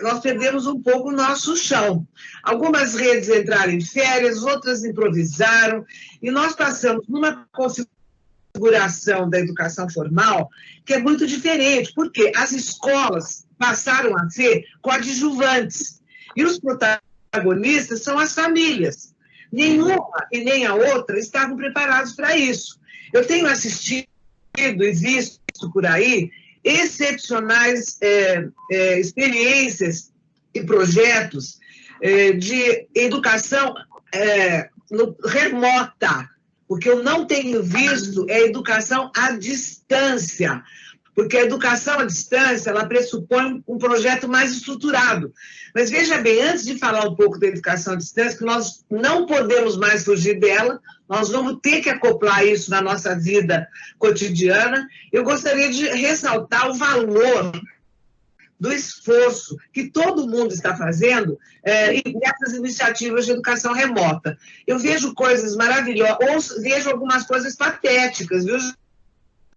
nós perdemos um pouco o nosso chão. Algumas redes entraram em férias, outras improvisaram, e nós passamos numa configuração da educação formal que é muito diferente, porque as escolas passaram a ser coadjuvantes, e os protagonistas são as famílias. Nenhuma e nem a outra estavam preparados para isso. Eu tenho assistido e visto por aí excepcionais experiências e projetos de educação remota. O que eu não tenho visto é educação à distância, porque a educação à distância, ela pressupõe um projeto mais estruturado. Mas veja bem, antes de falar um pouco da educação à distância, que nós não podemos mais fugir dela, nós vamos ter que acoplar isso na nossa vida cotidiana, eu gostaria de ressaltar o valor do esforço que todo mundo está fazendo nessas iniciativas de educação remota. Eu vejo coisas maravilhosas, ou vejo algumas coisas patéticas, viu,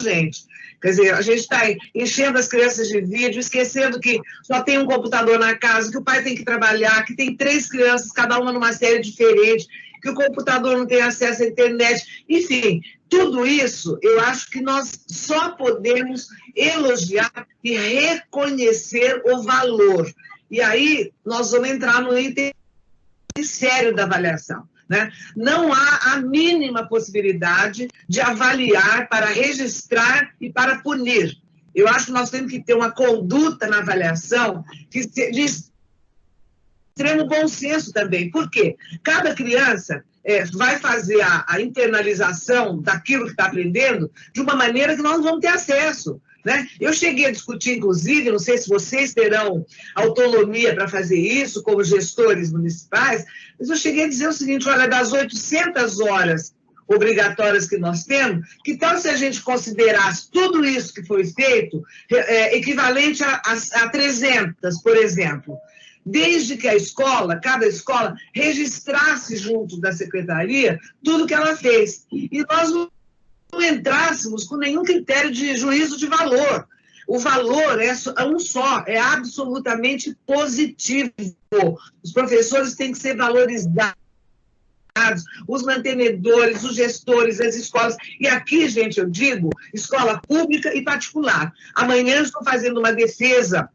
gente? Quer dizer, a gente está enchendo as crianças de vídeo, esquecendo que só tem um computador na casa, que o pai tem que trabalhar, que tem 3 crianças, cada uma numa série diferente, que o computador não tem acesso à internet. Enfim, tudo isso, eu acho que nós só podemos elogiar e reconhecer o valor. E aí, nós vamos entrar no item sério da avaliação. Né? Não há a mínima possibilidade de avaliar para registrar e para punir. Eu acho que nós temos que ter uma conduta na avaliação de extremo bom senso também. Por quê? Cada criança vai fazer a internalização daquilo que está aprendendo de uma maneira que nós não vamos ter acesso. Né? Eu cheguei a discutir, inclusive, não sei se vocês terão autonomia para fazer isso, como gestores municipais, mas eu cheguei a dizer o seguinte, olha, das 800 horas obrigatórias que nós temos, que tal se a gente considerasse tudo isso que foi feito equivalente a 300, por exemplo, desde que a escola, cada escola, registrasse junto da secretaria tudo que ela fez. E nós não entrássemos com nenhum critério de juízo de valor. O valor é um só, é absolutamente positivo. Os professores têm que ser valorizados, os mantenedores, os gestores, as escolas. E aqui, gente, eu digo, escola pública e particular. Amanhã eu estou fazendo uma defesa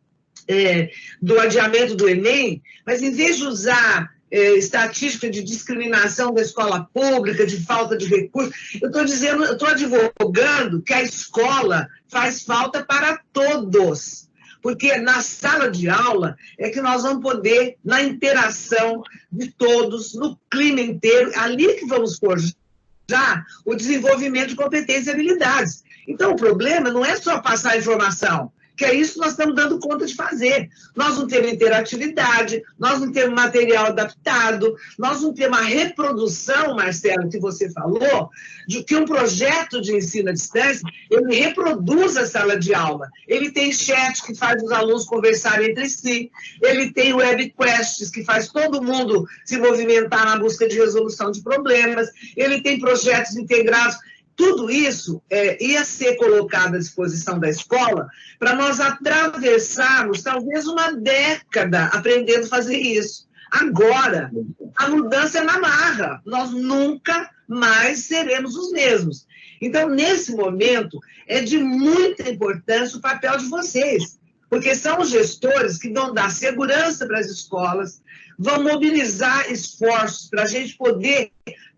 do adiamento do Enem, mas em vez de usar estatística de discriminação da escola pública, de falta de recursos. Eu estou advogando que a escola faz falta para todos, porque na sala de aula é que nós vamos poder, na interação de todos, no clima inteiro, ali que vamos forjar o desenvolvimento de competências e habilidades. Então, o problema não é só passar informação, que é isso que nós estamos dando conta de fazer. Nós não temos interatividade, nós não temos material adaptado, nós não temos a reprodução, Marcelo, que você falou, de que um projeto de ensino à distância, ele reproduz a sala de aula. Ele tem chat que faz os alunos conversarem entre si, ele tem webquests que faz todo mundo se movimentar na busca de resolução de problemas, ele tem projetos integrados. Tudo isso ia ser colocado à disposição da escola para nós atravessarmos talvez uma década aprendendo a fazer isso. Agora, a mudança é na marra. Nós nunca mais seremos os mesmos. Então, nesse momento, é de muita importância o papel de vocês, porque são os gestores que vão dar segurança para as escolas, vão mobilizar esforços para a gente poder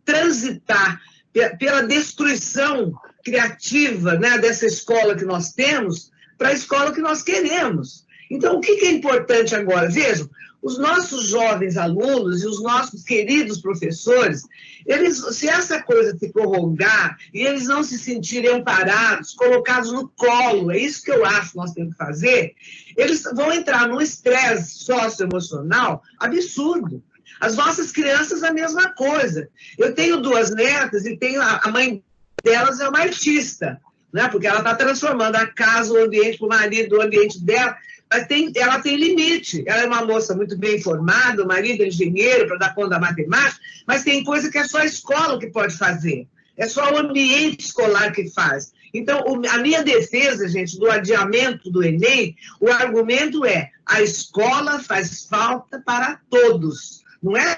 transitar pela destruição criativa, né, dessa escola que nós temos, para a escola que nós queremos. Então, o que é importante agora? Vejam, os nossos jovens alunos e os nossos queridos professores, se essa coisa se prorrogar e eles não se sentirem amparados, colocados no colo, é isso que eu acho que nós temos que fazer, eles vão entrar num estresse socioemocional absurdo. As nossas crianças, a mesma coisa. Eu tenho 2 netas e a mãe delas é uma artista, né? Porque ela está transformando a casa, o ambiente para o marido, o ambiente dela, mas ela tem limite. Ela é uma moça muito bem formada, o marido é engenheiro para dar conta da matemática, mas tem coisa que é só a escola que pode fazer. É só o ambiente escolar que faz. Então, a minha defesa, gente, do adiamento do Enem, o argumento é: a escola faz falta para todos. Não é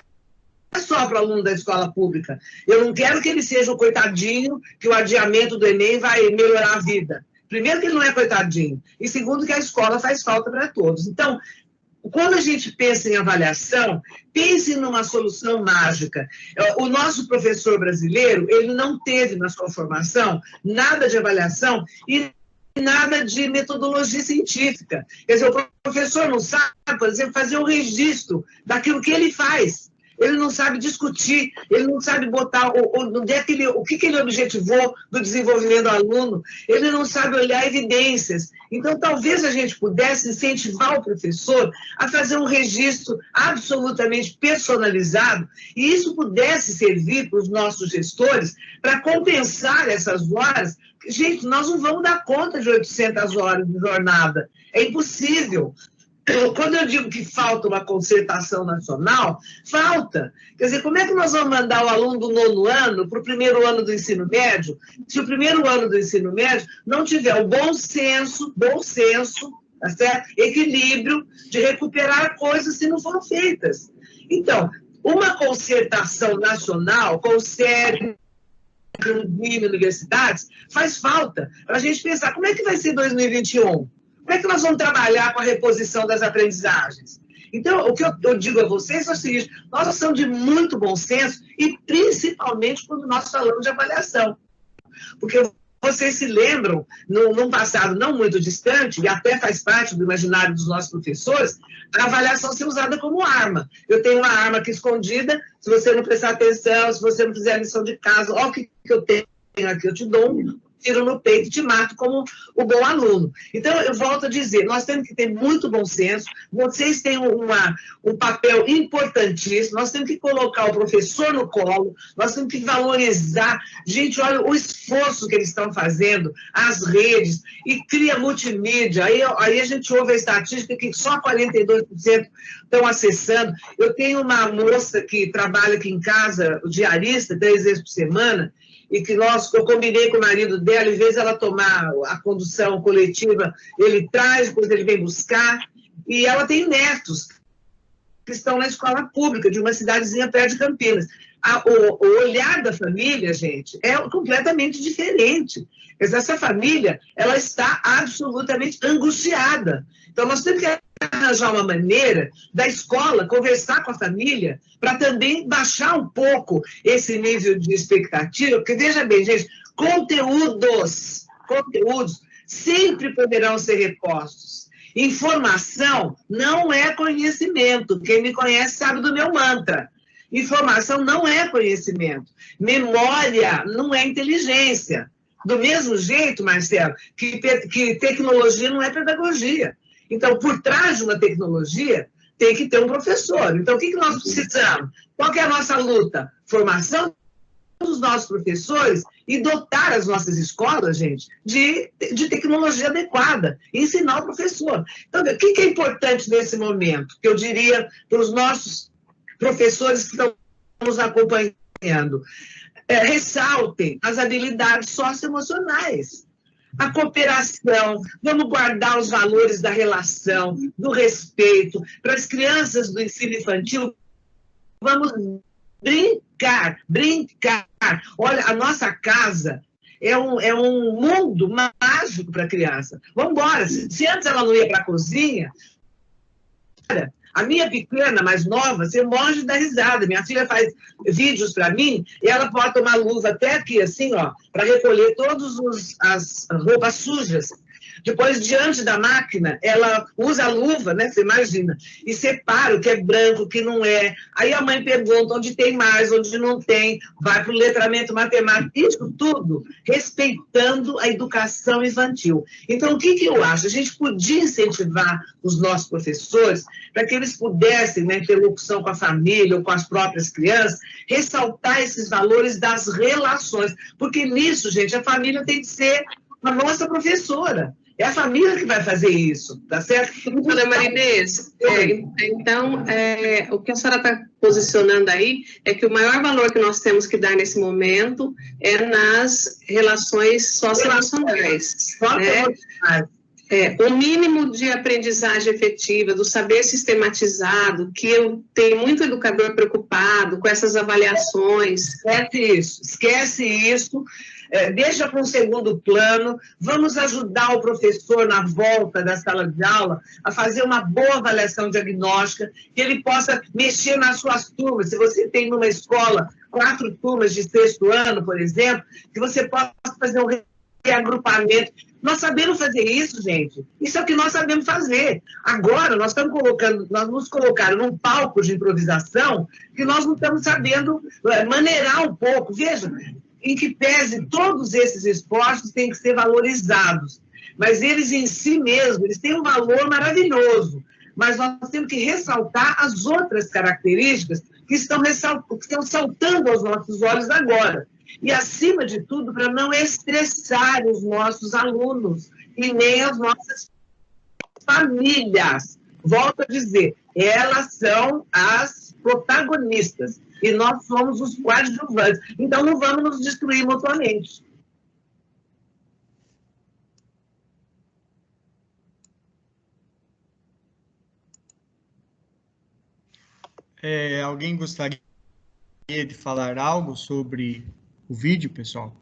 só para o aluno da escola pública. Eu não quero que ele seja um coitadinho, que o adiamento do Enem vai melhorar a vida. Primeiro, que ele não é coitadinho. E segundo, que a escola faz falta para todos. Então, quando a gente pensa em avaliação, pense numa solução mágica. O nosso professor brasileiro, ele não teve na sua formação nada de avaliação e nada de metodologia científica. Quer dizer, o professor não sabe, por exemplo, fazer um registro daquilo que ele faz. Ele não sabe discutir, ele não sabe botar o que ele objetivou do desenvolvimento do aluno, ele não sabe olhar evidências. Então, talvez a gente pudesse incentivar o professor a fazer um registro absolutamente personalizado e isso pudesse servir para os nossos gestores para compensar essas horas. Gente, nós não vamos dar conta de 800 horas de jornada, é impossível. Quando eu digo que falta uma concertação nacional, falta. Quer dizer, como é que nós vamos mandar o aluno do 9º ano para o 1º ano do ensino médio, se o 1º ano do ensino médio não tiver o bom senso, tá certo? Equilíbrio de recuperar coisas se não foram feitas. Então, uma concertação nacional com série mil universidades faz falta para a gente pensar como é que vai ser 2021. Como é que nós vamos trabalhar com a reposição das aprendizagens? Então, o que eu digo a vocês é o seguinte: nós somos de muito bom senso e principalmente quando nós falamos de avaliação. Porque vocês se lembram, num passado não muito distante, e até faz parte do imaginário dos nossos professores, a avaliação ser usada como arma. Eu tenho uma arma aqui escondida, se você não prestar atenção, se você não fizer a lição de casa, olha o que eu tenho aqui, eu te dou um tiro no peito e te mato como o bom aluno. Então, eu volto a dizer, nós temos que ter muito bom senso, vocês têm um papel importantíssimo, nós temos que colocar o professor no colo, nós temos que valorizar. Gente, olha o esforço que eles estão fazendo, as redes, e cria multimídia. Aí a gente ouve a estatística que só 42% estão acessando. Eu tenho uma moça que trabalha aqui em casa, diarista, 3 vezes por semana, e que eu combinei com o marido dela, em vez de ela tomar a condução coletiva, ele traz, depois ele vem buscar, e ela tem netos que estão na escola pública de uma cidadezinha perto de Campinas. O olhar da família, gente, é completamente diferente. Essa família, ela está absolutamente angustiada. Então, nós temos que arranjar uma maneira da escola conversar com a família para também baixar um pouco esse nível de expectativa, porque, veja bem, gente, conteúdos sempre poderão ser repostos. Informação não é conhecimento. Quem me conhece sabe do meu mantra. Informação não é conhecimento. Memória não é inteligência. Do mesmo jeito, Marcelo, que tecnologia não é pedagogia. Então, por trás de uma tecnologia, tem que ter um professor. Então, o que nós precisamos? Qual que é a nossa luta? Formação dos nossos professores e dotar as nossas escolas, gente, de tecnologia adequada. Ensinar o professor. Então, o que é importante nesse momento? Que eu diria para os nossos professores que estão nos acompanhando. Ressaltem as habilidades socioemocionais. A cooperação, vamos guardar os valores da relação, do respeito. Para as crianças do ensino infantil, vamos brincar. Olha, a nossa casa é um mundo mágico para a criança. Vamos embora. Se antes ela não ia para a cozinha, a minha pequena, mais nova, você morre de dar risada. Minha filha faz vídeos para mim e ela pode tomar luva até aqui, assim, ó, para recolher todas as roupas sujas. Depois, diante da máquina, ela usa a luva, né? Você imagina, e separa o que é branco, o que não é. Aí a mãe pergunta onde tem mais, onde não tem, vai para o letramento matemático, isso tudo respeitando a educação infantil. Então, o que eu acho? A gente podia incentivar os nossos professores para que eles pudessem, na interlocução com a família ou com as próprias crianças, ressaltar esses valores das relações, porque nisso, gente, a família tem que ser a nossa professora. É a família que vai fazer isso, tá certo? Dona Marinês, então, o que a senhora está posicionando aí é que o maior valor que nós temos que dar nesse momento é nas relações socioemocionais, né? O mínimo de aprendizagem efetiva, do saber sistematizado, que eu tenho muito educador preocupado com essas avaliações. Esquece isso. Deixa para um segundo plano, vamos ajudar o professor na volta da sala de aula a fazer uma boa avaliação diagnóstica, que ele possa mexer nas suas turmas. Se você tem numa escola 4 turmas de 6º ano, por exemplo, que você possa fazer um reagrupamento. Nós sabemos fazer isso, gente. Isso é o que nós sabemos fazer. Agora, nós nos colocaram num palco de improvisação que nós não estamos sabendo maneirar um pouco. Veja, em que pese todos esses esforços têm que ser valorizados, mas eles em si mesmos, eles têm um valor maravilhoso, mas nós temos que ressaltar as outras características que estão saltando aos nossos olhos agora, e acima de tudo, para não estressar os nossos alunos e nem as nossas famílias. Volto a dizer, elas são as protagonistas, e nós somos os coadjuvantes. Então, não vamos nos destruir mutuamente. Alguém gostaria de falar algo sobre o vídeo, pessoal?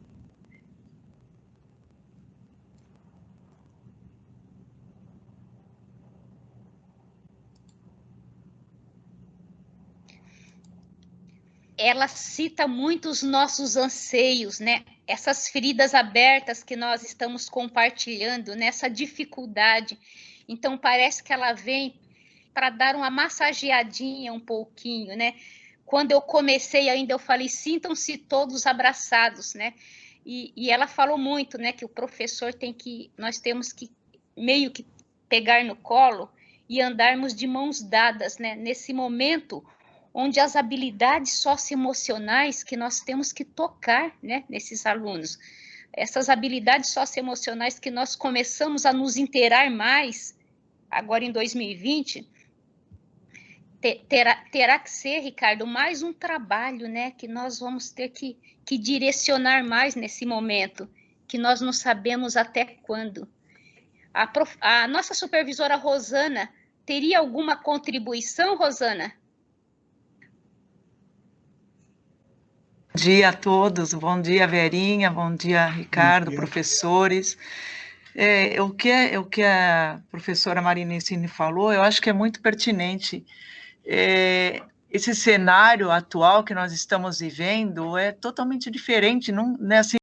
Ela cita muito os nossos anseios, né? Essas feridas abertas que nós estamos compartilhando, nessa dificuldade. Então, parece que ela vem para dar uma massageadinha um pouquinho, né? Quando eu comecei ainda, eu falei, sintam-se todos abraçados, né? E ela falou muito, né? Que o professor nós temos que meio que pegar no colo e andarmos de mãos dadas, né? Nesse momento onde as habilidades socioemocionais que nós temos que tocar, né, nesses alunos, essas habilidades socioemocionais que nós começamos a nos inteirar mais, agora em 2020, terá que ser, Ricardo, mais um trabalho, né, que nós vamos ter que direcionar mais nesse momento, que nós não sabemos até quando. A nossa supervisora Rosana, teria alguma contribuição, Rosana? Bom dia a todos, bom dia Verinha, bom dia Ricardo, professores. O que a professora Marinês falou, eu acho que é muito pertinente. Esse cenário atual que nós estamos vivendo é totalmente diferente, não é assim.